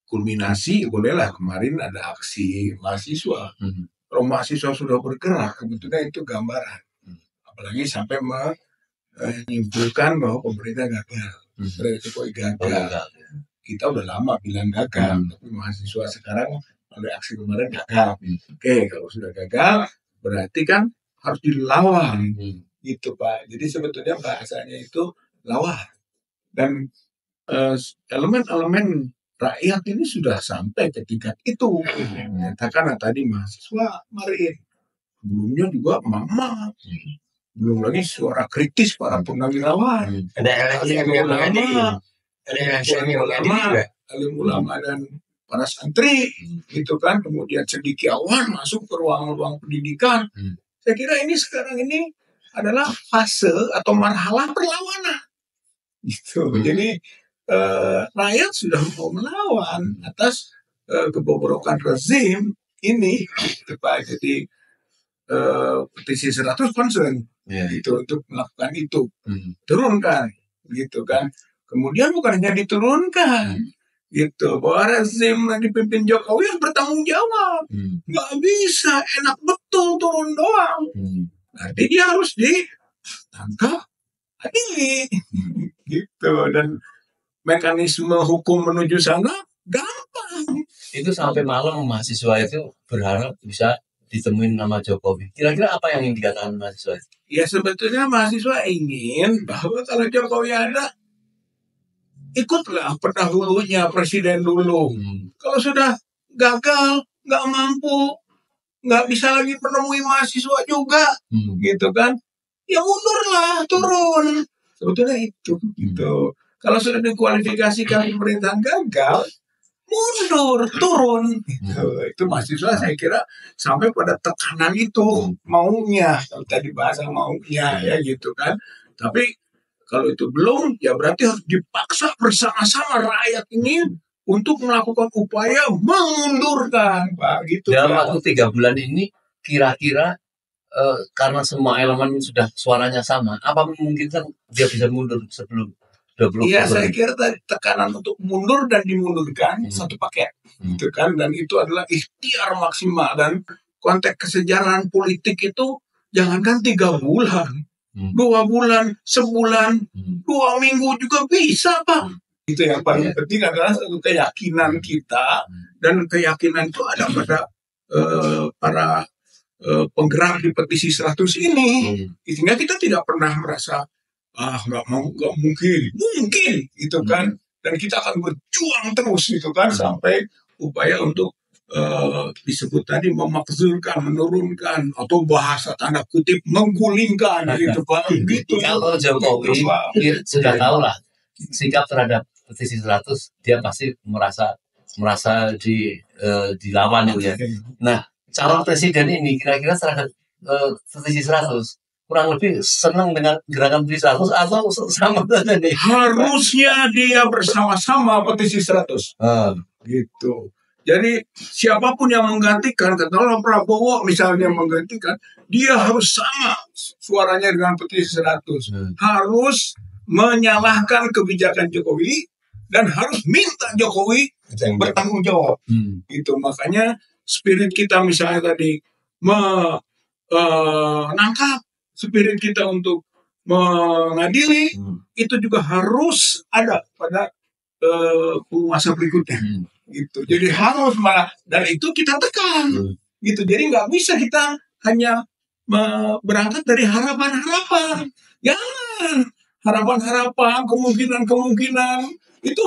kulminasi bolehlah kemarin ada aksi mahasiswa. Kalau mahasiswa sudah bergerak, sebetulnya itu gambaran. Apalagi sampai menyimpulkan bahwa pemerintah gagal, Jokowi gagal. Kita udah lama bilang gagal, tapi mahasiswa sekarang oleh aksi kemarin gagal. Oke, kalau sudah gagal berarti kan harus dilawan gitu Pak. Jadi sebetulnya bahasanya itu lawan. Dan elemen-elemen rakyat ini sudah sampai ke tingkat itu. Katakanlah tadi mahasiswa kemarin, sebelumnya juga mama, belum lagi suara kritis para purnawirawan, Ada alim ulama dan para santri, gitu kan. Kemudian cendekiawan masuk ke ruang-ruang pendidikan. Saya kira ini sekarang ini adalah fase atau marhalah perlawanan. Gitu. Jadi rakyat sudah mau melawan atas kebobrokan rezim ini, gitu Pak. Jadi petisi 100 concern itu untuk melakukan itu, turunkan, gitu kan. Kemudian bukan hanya diturunkan, gitu, bahwa rezim yang dipimpin Jokowi harus bertanggung jawab, nggak bisa enak betul turun doang. Nanti dia harus tangkap, adili. Gitu. Dan mekanisme hukum menuju sana gampang. Itu sampai malam mahasiswa itu berharap bisa ditemuin nama Jokowi. Kira-kira apa yang ingin dikatakan mahasiswa itu? Ya sebetulnya mahasiswa ingin bahwa kalau Jokowi ada, ikutlah pendahulunya presiden dulu. Kalau sudah gagal, nggak mampu, nggak bisa lagi menemui mahasiswa juga, gitu kan? Ya mundurlah, turun. Sebetulnya itu, gitu. Kalau sudah dikualifikasikan pemerintahan gagal, mundur, turun. Gitu. Itu mahasiswa saya kira sampai pada tekanan itu maunya, kalau tadi bahasa maunya ya gitu kan. Tapi kalau itu belum, ya berarti harus dipaksa bersama-sama rakyat ini untuk melakukan upaya mengundurkan, Pak. Gitu. Dalam Pak. waktu 3 bulan ini, kira-kira karena semua elemen sudah suaranya sama, apa memungkinkan dia bisa mundur sebelum 20 Iya, Oktober? saya kira tadi tekanan untuk mundur dan dimundurkan satu paket, gitu kan. Dan itu adalah ikhtiar maksimal, dan konteks kesejarahan politik itu jangankan 3 bulan, 2 bulan, sebulan, 2 minggu juga bisa, Pak. Itu yang paling penting adalah satu keyakinan kita, dan keyakinan itu ada pada para penggerak di petisi 100 ini. Sehingga kita tidak pernah merasa nggak mungkin gitu kan. Dan kita akan berjuang terus gitu kan sampai upaya untuk disebut tadi memakzulkan, menurunkan, atau bahasa tanda kutip menggulingkan gitu Pak. Gitu. Kalau Jokowi sudah tahu lah sikap terhadap petisi 100, dia pasti merasa dilawan itu ya. Nah, calon presiden ini kira-kira terhadap petisi 100 kurang lebih senang dengan gerakan petisi 100 atau sama saja nih? Harusnya dia bersama-sama petisi 100. Gitu. Jadi siapapun yang menggantikan, katakanlah Prabowo misalnya menggantikan, dia harus sama suaranya dengan petisi 100. Harus menyalahkan kebijakan Jokowi dan harus minta Jokowi bertanggung jawab. Gitu. Makanya spirit kita misalnya tadi menangkap, spirit kita untuk mengadili, itu juga harus ada pada penguasa berikutnya. Gitu. Jadi harus malah, dan itu kita tekan. Gitu. Jadi nggak bisa kita hanya berangkat dari harapan-harapan. Jangan. Harapan-harapan, kemungkinan-kemungkinan, itu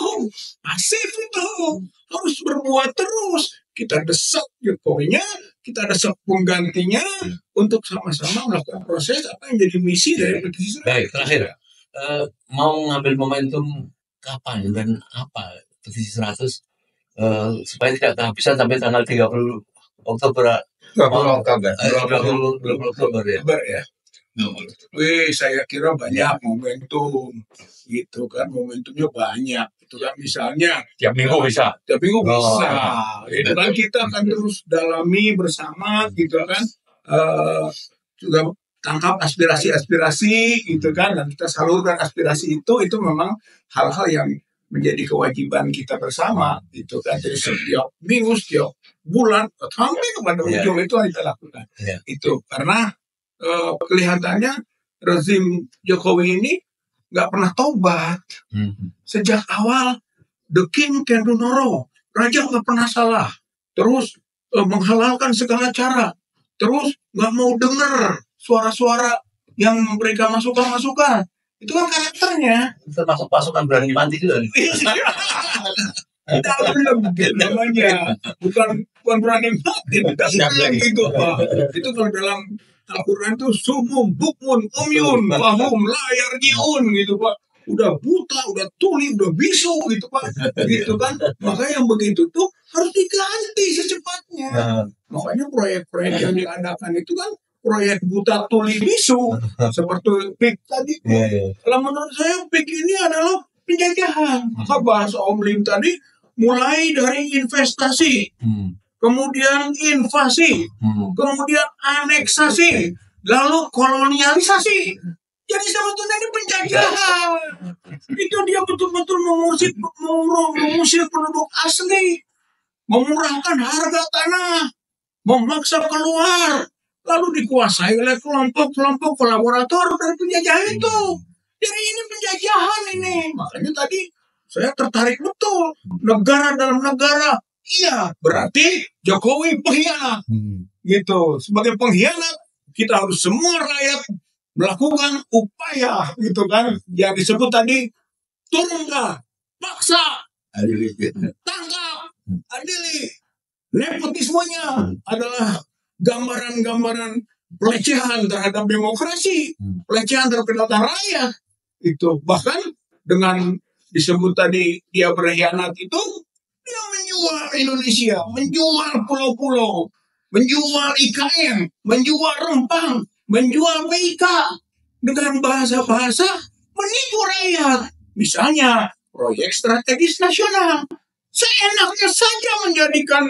pasif itu. Harus berbuat terus. Kita desak Jokowinya, kita desak penggantinya untuk sama-sama melakukan proses apa yang jadi misi dari petisi. Baik, terakhir. Mau ngambil momentum kapan dan apa petisi 100 supaya tidak kehabisan sampai tanggal 30 Oktober. 20 Oktober. 20 Oktober ya. Saya kira banyak momentum gitu kan, momentumnya banyak itu kan, misalnya Tiap minggu bisa. itu kan kita akan terus dalami bersama gitu kan, juga tangkap aspirasi gitu kan, dan kita salurkan aspirasi itu memang hal-hal yang menjadi kewajiban kita bersama gitu kan. Jadi setiap minggu, setiap bulan, sampai kepada ujung itu kita lakukan. Itu karena kelihatannya rezim Jokowi ini nggak pernah tobat. Sejak awal, the king can do no wrong. Raja nggak pernah salah. Terus menghalalkan segala cara. Terus nggak mau dengar suara-suara yang mereka masukkan. Itu kan karakternya. Termasuk pasukan berani mati juga. Belum namanya. Bukan berani mati. Gitu, Pak. Itu kalau dalam Al-Quran itu sumum, bukmun, umyun, fahum, layar, jiun gitu Pak. Udah buta, udah tuli, udah bisu gitu Pak. Gitu kan. Makanya yang begitu tuh harus diganti secepatnya. Makanya proyek-proyek yang diadakan itu kan proyek buta, tuli, bisu. Seperti PIK tadi. Kalau menurut saya PIK ini adalah penjajahan. Maka bahasa Om Lim tadi mulai dari investasi. Kemudian invasi, kemudian aneksasi, lalu kolonialisasi. Jadi sebetulnya ini penjajahan. Itu dia betul-betul mengusir penduduk asli, memurahkan harga tanah, memaksa keluar, lalu dikuasai oleh kelompok-kelompok kolaborator dari penjajahan itu. Jadi ini penjajahan ini. Makanya tadi saya tertarik betul. Negara dalam negara. Iya, berarti Jokowi pengkhianat. Gitu. Sebagai pengkhianat, kita harus semua rakyat melakukan upaya, gitu kan. Yang disebut tadi, turun nggak, paksa, tangkap, adili. Nepotismenya adalah gambaran-gambaran pelecehan terhadap demokrasi, pelecehan terhadap kedaulatan rakyat. Itu bahkan dengan disebut tadi dia berkhianat itu, dia menjual Indonesia, menjual pulau-pulau, menjual IKN, menjual Rempang, menjual PIK dengan bahasa-bahasa menipu rakyat. Misalnya proyek strategis nasional, seenaknya saja menjadikan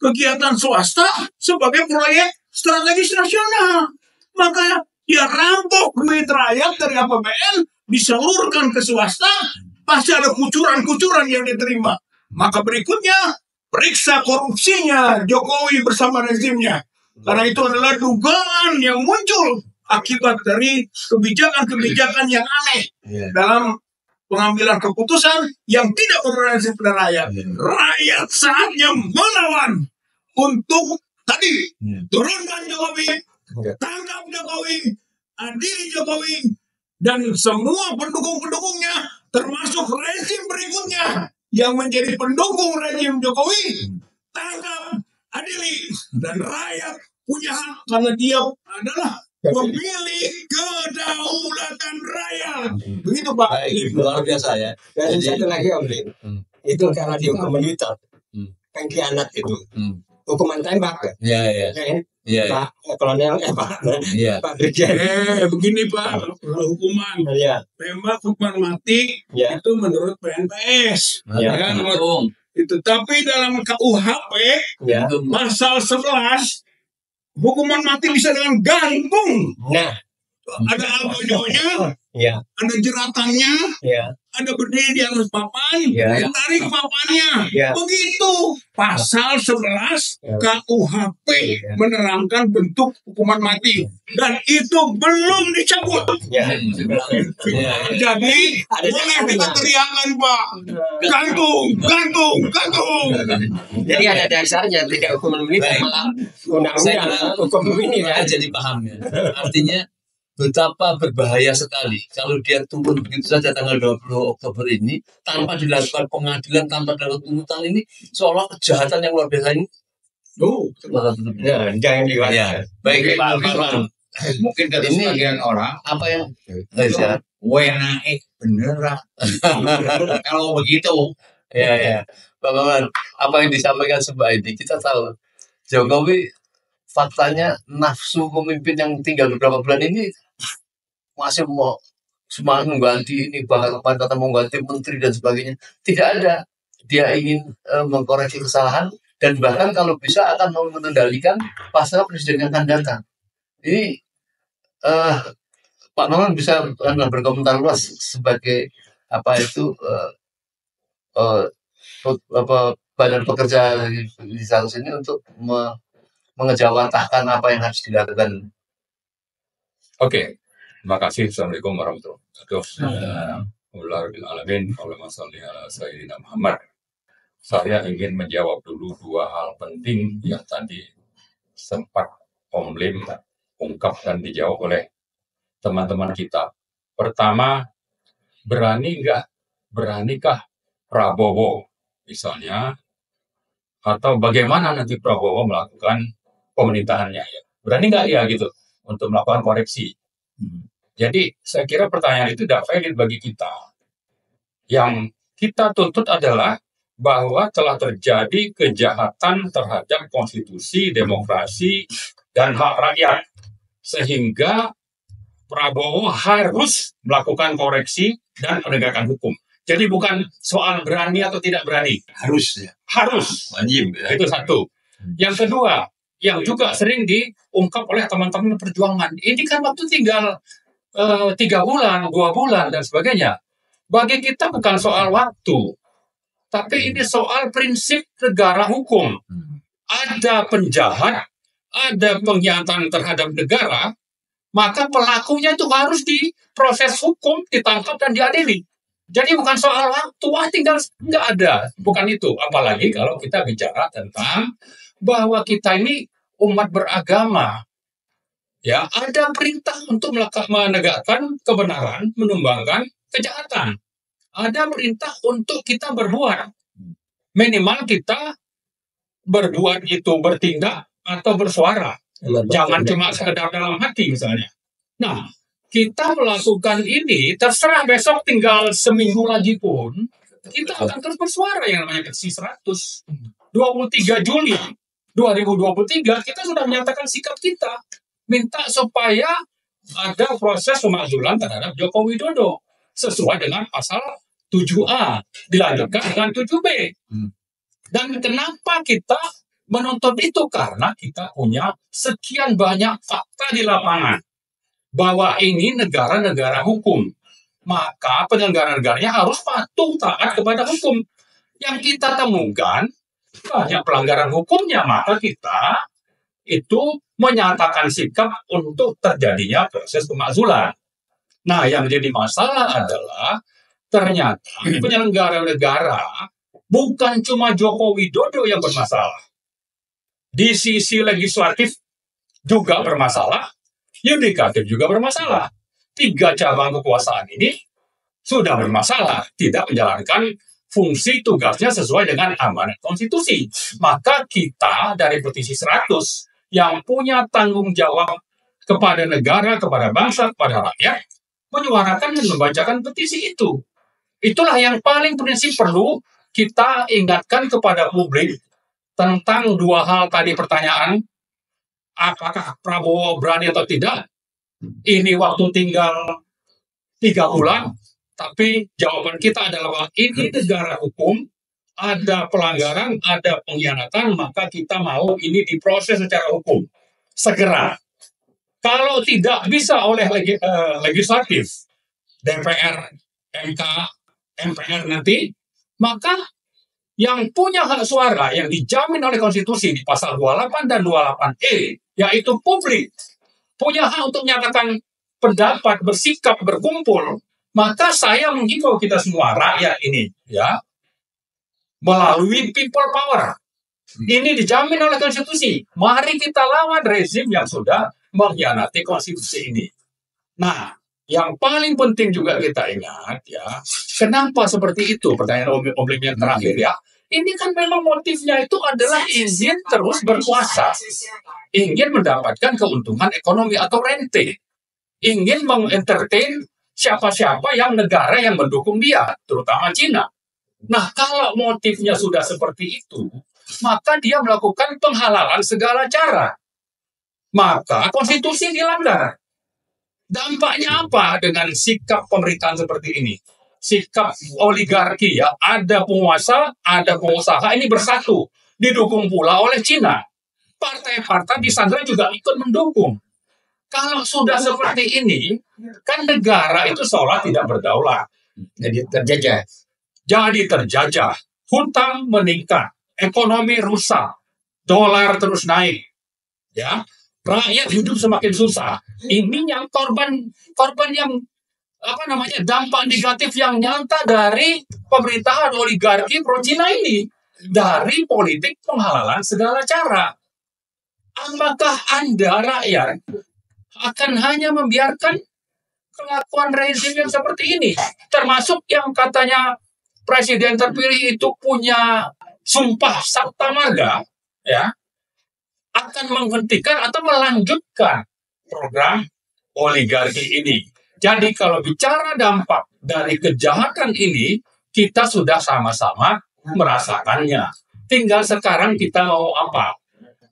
kegiatan swasta sebagai proyek strategis nasional. Maka dia rampok duit rakyat dari APBN, disalurkan ke swasta, pasti ada kucuran-kucuran yang diterima. Maka berikutnya, periksa korupsinya Jokowi bersama rezimnya. Karena itu adalah dugaan yang muncul akibat dari kebijakan-kebijakan yang aneh dalam pengambilan keputusan yang tidak berorientasi pada rakyat. Rakyat saatnya melawan untuk tadi turunkan Jokowi, tangkap Jokowi, adili Jokowi, dan semua pendukung-pendukungnya, termasuk rezim berikutnya yang menjadi pendukung rezim Jokowi, tangkap, adili, dan rakyat punya hak karena dia adalah pemilik kedaulatan rakyat. Begitu Pak. Baik, luar biasa ya. Dan Jadi- satu lagi Om Lin, itu karena dihukum militer, pengkhianat itu, hukuman tembak. Iya, iya. Iya, Pak Kolonel, Pak iya. Brigjen. Begini Pak, kalau hukuman Ya, tembak, hukuman mati ya, itu menurut PNPS. Ya. Kan? Untung. Itu tapi dalam KUHP ya. pasal 11 hukuman mati bisa dengan gantung. Nah, Ada algojonya, ya, ada jeratannya, ya, ada berdiri di atas papan, Ya. tarik papannya. Ya. Begitu. Pasal 11 Ya. KUHP menerangkan bentuk hukuman mati. Dan itu belum dicabut. ya. Iya, Jadi, Ada boleh dasarnya. kita teriakan, Pak. Gantung, gantung, gantung. Jadi ada dasarnya, tidak hukuman militer, Baik. malah Saya undang-undang hukum ini kira kan. jadi paham ya. Artinya betapa berbahaya sekali kalau dia turun begitu saja tanggal 20 Oktober ini tanpa dilakukan pengadilan, tanpa dilakukan tuntutan, ini seolah kejahatan yang luar biasa ini. Tuh. Ya, jangan Ya, diwajar. baik Pak Mungkin- Marwan. Mungkin kata Ini- sebagian orang, Apa yang ya, WNAE beneran. Kalau begitu, ya, ya. Pak Marwan, apa yang disampaikan sebab ini kita tahu Jokowi faktanya nafsu pemimpin yang tinggal beberapa bulan ini masih mau semangat mengganti ini, bahkan kata mengganti menteri dan sebagainya. Tidak ada. Dia ingin mengkoreksi kesalahan dan bahkan kalau bisa akan mau mengendalikan pasca presiden yang akan datang. Ini Pak Marwan bisa berkomentar luas sebagai apa itu badan pekerja di satu sini untuk mengejawantahkan apa yang harus dilakukan. Oke, terima kasih. Assalamualaikum warahmatullahi wabarakatuh. Saya ingin menjawab dulu dua hal penting yang tadi sempat Om Lim ungkap dan dijawab oleh teman-teman kita. Pertama, beranikah Prabowo misalnya, atau bagaimana nanti Prabowo melakukan pemerintahannya ya? Berani nggak ya gitu untuk melakukan koreksi? Jadi saya kira pertanyaan itu tidak valid bagi kita. Yang kita tuntut adalah bahwa telah terjadi kejahatan terhadap konstitusi, demokrasi, dan hak rakyat. Sehingga Prabowo harus melakukan koreksi dan penegakan hukum. Jadi bukan soal berani atau tidak berani. Harus ya. Harus. Wajib ya. Itu satu. Yang kedua, yang juga sering diungkap oleh teman-teman perjuangan. Ini kan waktu tinggal 3 bulan, 2 bulan, dan sebagainya. Bagi kita bukan soal waktu. Tapi ini soal prinsip negara hukum. Ada penjahat, ada pengkhianatan terhadap negara, maka pelakunya itu harus diproses hukum, ditangkap dan diadili. Jadi bukan soal waktu, tinggal nggak ada, bukan itu. Apalagi kalau kita bicara tentang bahwa kita ini umat beragama, ya ada perintah untuk menegakkan kebenaran, menumbangkan kejahatan. Ada perintah untuk kita berbuat. Minimal kita berbuat itu bertindak atau bersuara. Jangan cuma sekedar dalam hati misalnya. Nah, kita melakukan ini, terserah besok tinggal seminggu lagi pun, kita akan terus bersuara yang namanya Petisi 100. 23 Juli 2023, kita sudah menyatakan sikap kita. Minta supaya ada proses pemakzulan terhadap Joko Widodo. Sesuai dengan pasal 7A, dilanjutkan dengan 7B. Dan kenapa kita menuntut itu? Karena kita punya sekian banyak fakta di lapangan bahwa ini negara-negara hukum. Maka penyelenggara-negaranya harus patuh taat kepada hukum. Yang kita temukan banyak pelanggaran hukumnya, maka kita itu menyatakan sikap untuk terjadinya proses pemakzulan. Nah, yang menjadi masalah adalah ternyata penyelenggara negara bukan cuma Joko Widodo yang bermasalah. Di sisi legislatif juga bermasalah, yudikatif juga bermasalah. 3 cabang kekuasaan ini sudah bermasalah, tidak menjalankan fungsi tugasnya sesuai dengan amanat konstitusi. Maka kita dari Petisi 100 yang punya tanggung jawab kepada negara, kepada bangsa, kepada rakyat, menyuarakan dan membacakan petisi itu. Itulah yang paling prinsip perlu kita ingatkan kepada publik tentang 2 hal tadi pertanyaan. Apakah Prabowo berani atau tidak? Ini waktu tinggal 3 bulan, tapi jawaban kita adalah ini negara hukum, ada pelanggaran, ada pengkhianatan, maka kita mau ini diproses secara hukum. Segera. Kalau tidak bisa oleh legislatif, DPR, MK, MPR nanti, maka yang punya hak suara yang dijamin oleh konstitusi di pasal 28 dan 28E, yaitu publik, punya hak untuk menyatakan pendapat, bersikap, berkumpul, maka saya menghimbau kita semua rakyat ini, ya, melalui people power. Ini dijamin oleh konstitusi. Mari kita lawan rezim yang sudah mengkhianati konstitusi ini. Nah, yang paling penting juga kita ingat, ya, kenapa seperti itu? Pertanyaan Om Lim yang terakhir, ya. Ini kan memang motifnya itu adalah ingin terus berkuasa, ingin mendapatkan keuntungan ekonomi atau rente, ingin mengentertain siapa-siapa yang negara yang mendukung dia, terutama Cina. Nah, kalau motifnya sudah seperti itu, maka dia melakukan penghalalan segala cara. Maka konstitusi dilanggar. Dampaknya apa dengan sikap pemerintahan seperti ini? Sikap oligarki, ya, ada penguasa, ada pengusaha, ini bersatu, didukung pula oleh Cina. Partai-partai di sana juga ikut mendukung. Kalau sudah seperti ini, kan negara itu seolah tidak berdaulat. Jadi terjajah. Jadi terjajah, hutang meningkat, ekonomi rusak, dolar terus naik, ya, rakyat hidup semakin susah. Ini yang korban yang dampak negatif yang nyata dari pemerintahan oligarki pro Cina ini, dari politik penghalalan segala cara. Apakah Anda rakyat akan hanya membiarkan kelakuan rezim yang seperti ini, termasuk yang katanya presiden terpilih itu punya sumpah sabta marga, ya, akan menghentikan atau melanjutkan program oligarki ini? Jadi kalau bicara dampak dari kejahatan ini, kita sudah sama-sama merasakannya. Tinggal sekarang kita mau apa?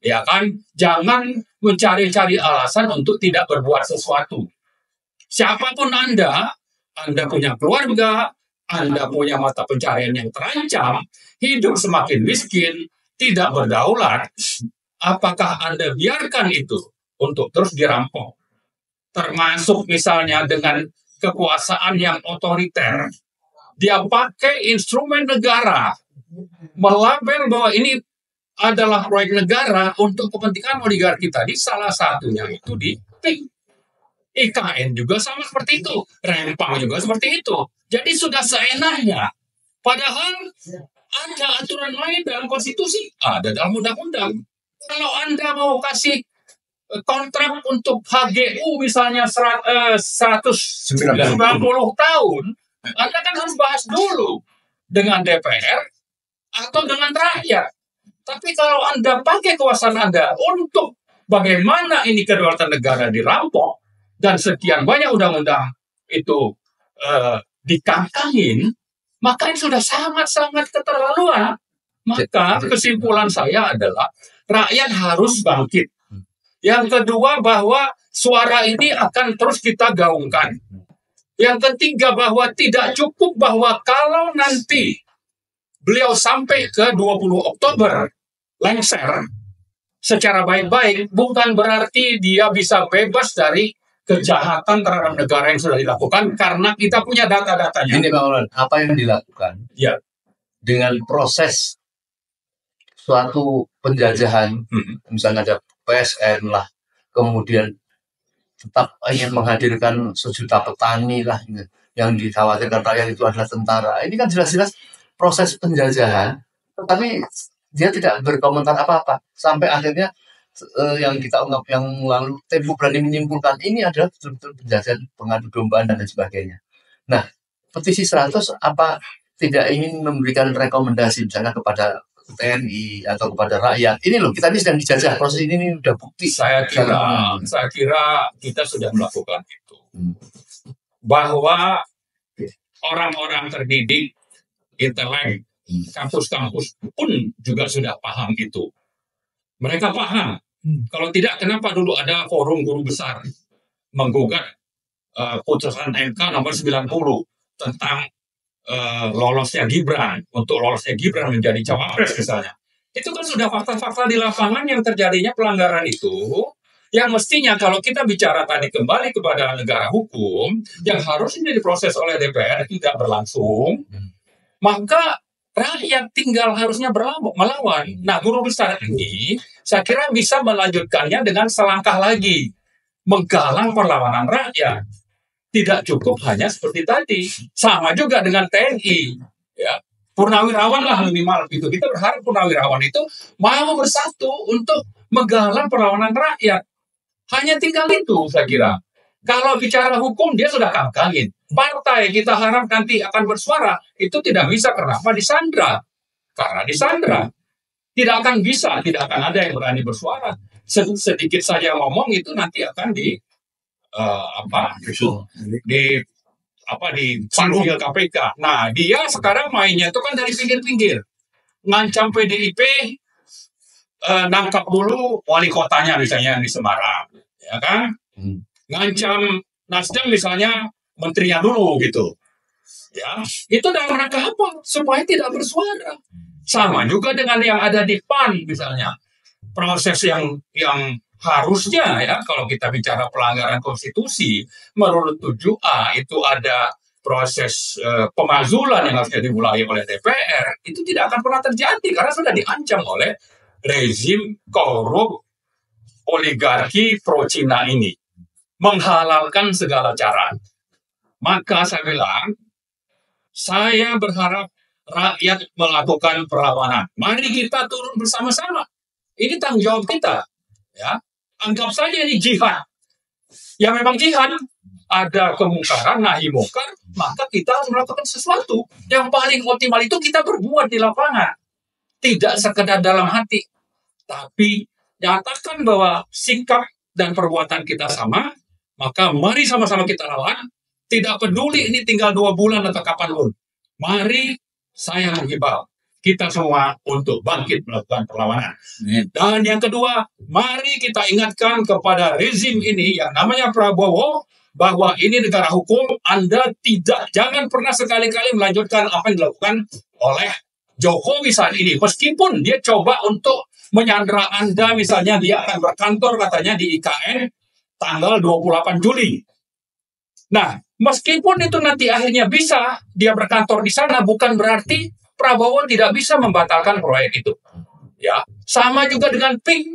Ya kan, jangan mencari-cari alasan untuk tidak berbuat sesuatu. Siapapun Anda punya keluarga, Anda punya mata pencarian yang terancam, hidup semakin miskin, tidak berdaulat, apakah Anda biarkan itu untuk terus dirampok? Termasuk misalnya dengan kekuasaan yang otoriter. Dia pakai instrumen negara, melabel bahwa ini adalah proyek negara untuk kepentingan oligarki tadi, salah satunya itu di PIK. IKN juga sama seperti itu, Rempang juga seperti itu. Jadi sudah seenaknya. Padahal ada aturan main dalam konstitusi, ada dalam undang-undang. Kalau Anda mau kasih kontrak untuk HGU misalnya 190 tahun, Anda kan harus bahas dulu dengan DPR atau dengan rakyat. Tapi kalau Anda pakai kekuasaan Anda untuk bagaimana ini kedaulatan negara dirampok dan sekian banyak undang-undang itu dikangkangin, maka ini sudah sangat-sangat keterlaluan. Maka kesimpulan saya adalah rakyat harus bangkit. Yang kedua, bahwa suara ini akan terus kita gaungkan. Yang ketiga, bahwa tidak cukup bahwa kalau nanti beliau sampai ke 20 Oktober lengser secara baik-baik, bukan berarti dia bisa bebas dari kejahatan terhadap negara yang sudah dilakukan, karena kita punya data-datanya. Ini Bang Olan, apa yang dilakukan Ya. dengan proses suatu penjajahan, misalnya ada PSN lah, kemudian tetap ingin menghadirkan sejuta petani lah, yang dikhawatirkan rakyat itu adalah tentara. Ini kan jelas-jelas proses penjajahan, tetapi dia tidak berkomentar apa-apa sampai akhirnya yang kita ungkap yang lalu, Tempo berani menyimpulkan ini adalah betul-betul penjajahan, pengadu dombaan dan lain sebagainya. Nah, petisi 100 apa tidak ingin memberikan rekomendasi misalnya kepada TNI atau kepada rakyat, ini loh kita ini sedang dijajah, proses ini udah bukti. Saya kira kita sudah melakukan itu. Bahwa orang-orang terdidik, intelek, kampus-kampus pun juga sudah paham itu. Mereka paham. Kalau tidak, kenapa dulu ada forum guru besar menggugat putusan MK nomor 90 tentang lolosnya Gibran, untuk lolosnya Gibran menjadi cawapres misalnya. Itu kan sudah fakta-fakta di lapangan yang terjadinya pelanggaran itu, yang mestinya kalau kita bicara tadi kembali kepada negara hukum, yang harusnya diproses oleh DPR tidak berlangsung, maka rakyat tinggal harusnya melawan. Nah, guru besar ini saya kira bisa melanjutkannya dengan selangkah lagi, menggalang perlawanan rakyat. Tidak cukup hanya seperti tadi. Sama juga dengan TNI. Ya. Purnawirawan lah minimal itu. Kita berharap purnawirawan itu mau bersatu untuk menggalang perlawanan rakyat. Hanya tinggal itu saya kira. Kalau bicara hukum dia sudah kangkangin. Partai kita harap nanti akan bersuara itu tidak bisa, kenapa? Disandra. Karena disandra. Tidak akan bisa, tidak akan ada yang berani bersuara. Sedikit saja ngomong itu nanti akan dipanggil KPK. Nah, dia sekarang mainnya itu kan dari pinggir-pinggir. Ngancam PDIP, nangkap dulu wali kotanya misalnya di Semarang, ya kan? Ngancam Nasdem misalnya menterinya dulu gitu. Ya, itu dalam rangka apa? Supaya tidak bersuara. Sama juga dengan yang ada di PAN misalnya. Proses yang harusnya ya, kalau kita bicara pelanggaran konstitusi, menurut 7A itu ada proses pemakzulan yang harusnya dimulai oleh DPR, itu tidak akan pernah terjadi karena sudah diancam oleh rezim korup oligarki pro-Cina ini. Menghalalkan segala cara. Maka saya bilang, saya berharap rakyat melakukan perlawanan. Mari kita turun bersama-sama. Ini tanggung jawab kita. Ya, anggap saja ini jihad. Ya memang jihad. Ada kemungkaran, nahi mungkar, maka kita harus melakukan sesuatu. Yang paling optimal itu kita berbuat di lapangan. Tidak sekedar dalam hati. Tapi nyatakan bahwa sikap dan perbuatan kita sama, maka mari sama-sama kita lawan. Tidak peduli ini tinggal 2 bulan atau kapanpun. Mari saya menghimbau kita semua untuk bangkit melakukan perlawanan. Dan yang kedua, mari kita ingatkan kepada rezim ini yang namanya Prabowo, bahwa ini negara hukum. Anda jangan pernah sekali-kali melanjutkan apa yang dilakukan oleh Jokowi saat ini. Meskipun dia coba untuk menyandra Anda, misalnya dia akan berkantor katanya di IKN tanggal 28 Juli. Nah, meskipun itu nanti akhirnya bisa dia berkantor di sana, bukan berarti Prabowo tidak bisa membatalkan proyek itu. Ya, sama juga dengan PIK.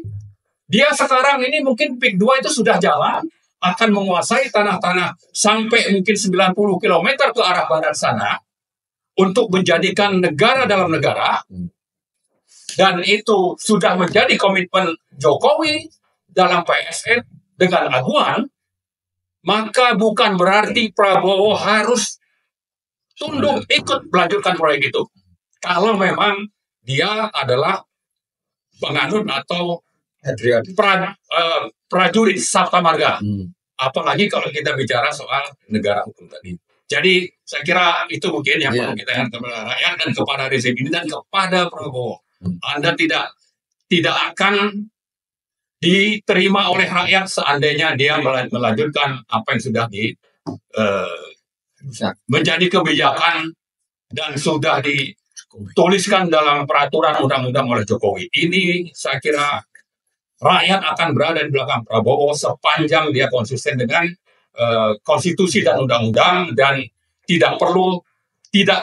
Dia sekarang ini mungkin PIK 2 itu sudah jalan, akan menguasai tanah-tanah sampai mungkin 90 km ke arah barat sana untuk menjadikan negara dalam negara. Dan itu sudah menjadi komitmen Jokowi dalam PSN dengan aguan, maka bukan berarti Prabowo harus tunduk ikut melanjutkan proyek itu. Kalau memang dia adalah penganut atau prajurit Sabta Marga. Apalagi kalau kita bicara soal negara hukum tadi. Jadi saya kira itu mungkin yang perlu kita ingatkan kepada rakyat dan kepada rezim ini dan kepada Prabowo. Anda tidak akan diterima oleh rakyat seandainya dia melanjutkan apa yang sudah menjadi kebijakan dan sudah dituliskan dalam peraturan undang-undang oleh Jokowi. Ini saya kira rakyat akan berada di belakang Prabowo sepanjang dia konsisten dengan konstitusi dan undang-undang dan tidak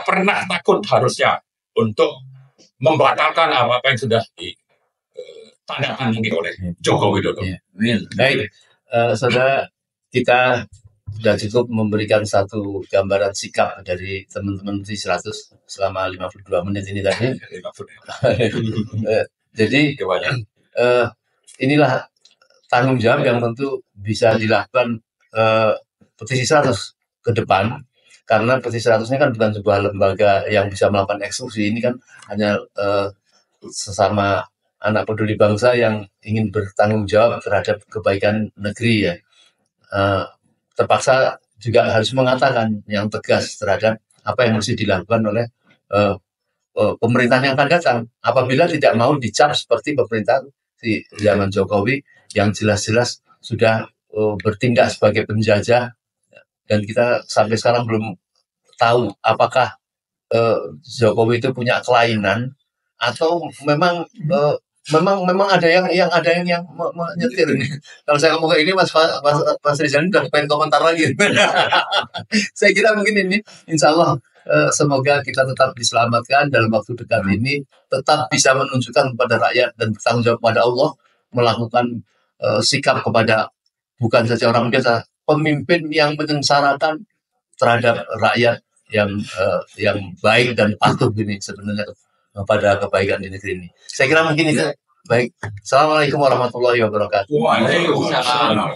pernah takut harusnya untuk membatalkan apa yang sudah ditandatangani oleh Joko Widodo. Baik, saudara, kita sudah cukup memberikan satu gambaran sikap dari teman-teman di 100 selama 52 menit ini tadi. Jadi inilah tanggung jawab yang tentu bisa dilakukan petisi 100 ke depan. Karena petisi 100 ini kan bukan sebuah lembaga yang bisa melakukan eksekusi, ini kan hanya sesama anak peduli bangsa yang ingin bertanggung jawab terhadap kebaikan negeri ya. Terpaksa juga harus mengatakan yang tegas terhadap apa yang mesti dilakukan oleh pemerintahan yang akan datang. Apabila tidak mau dicap seperti pemerintah di zaman Jokowi yang jelas-jelas sudah bertindak sebagai penjajah. Dan kita sampai sekarang belum tahu apakah Jokowi itu punya kelainan atau memang ada yang menyetir ini. Kalau saya ngomong kayak ini Mas Rizal udah pengen komentar lagi. Saya kira mungkin ini insya Allah semoga kita tetap diselamatkan dalam waktu dekat ini, tetap bisa menunjukkan kepada rakyat dan bertanggung jawab kepada Allah, melakukan sikap kepada bukan saja orang biasa, pemimpin yang menyengsarakan terhadap rakyat yang baik dan patuh ini sebenarnya pada kebaikan di negeri ini. Saya kira mungkin itu baik. Assalamualaikum warahmatullahi wabarakatuh. Waalaikumsalam.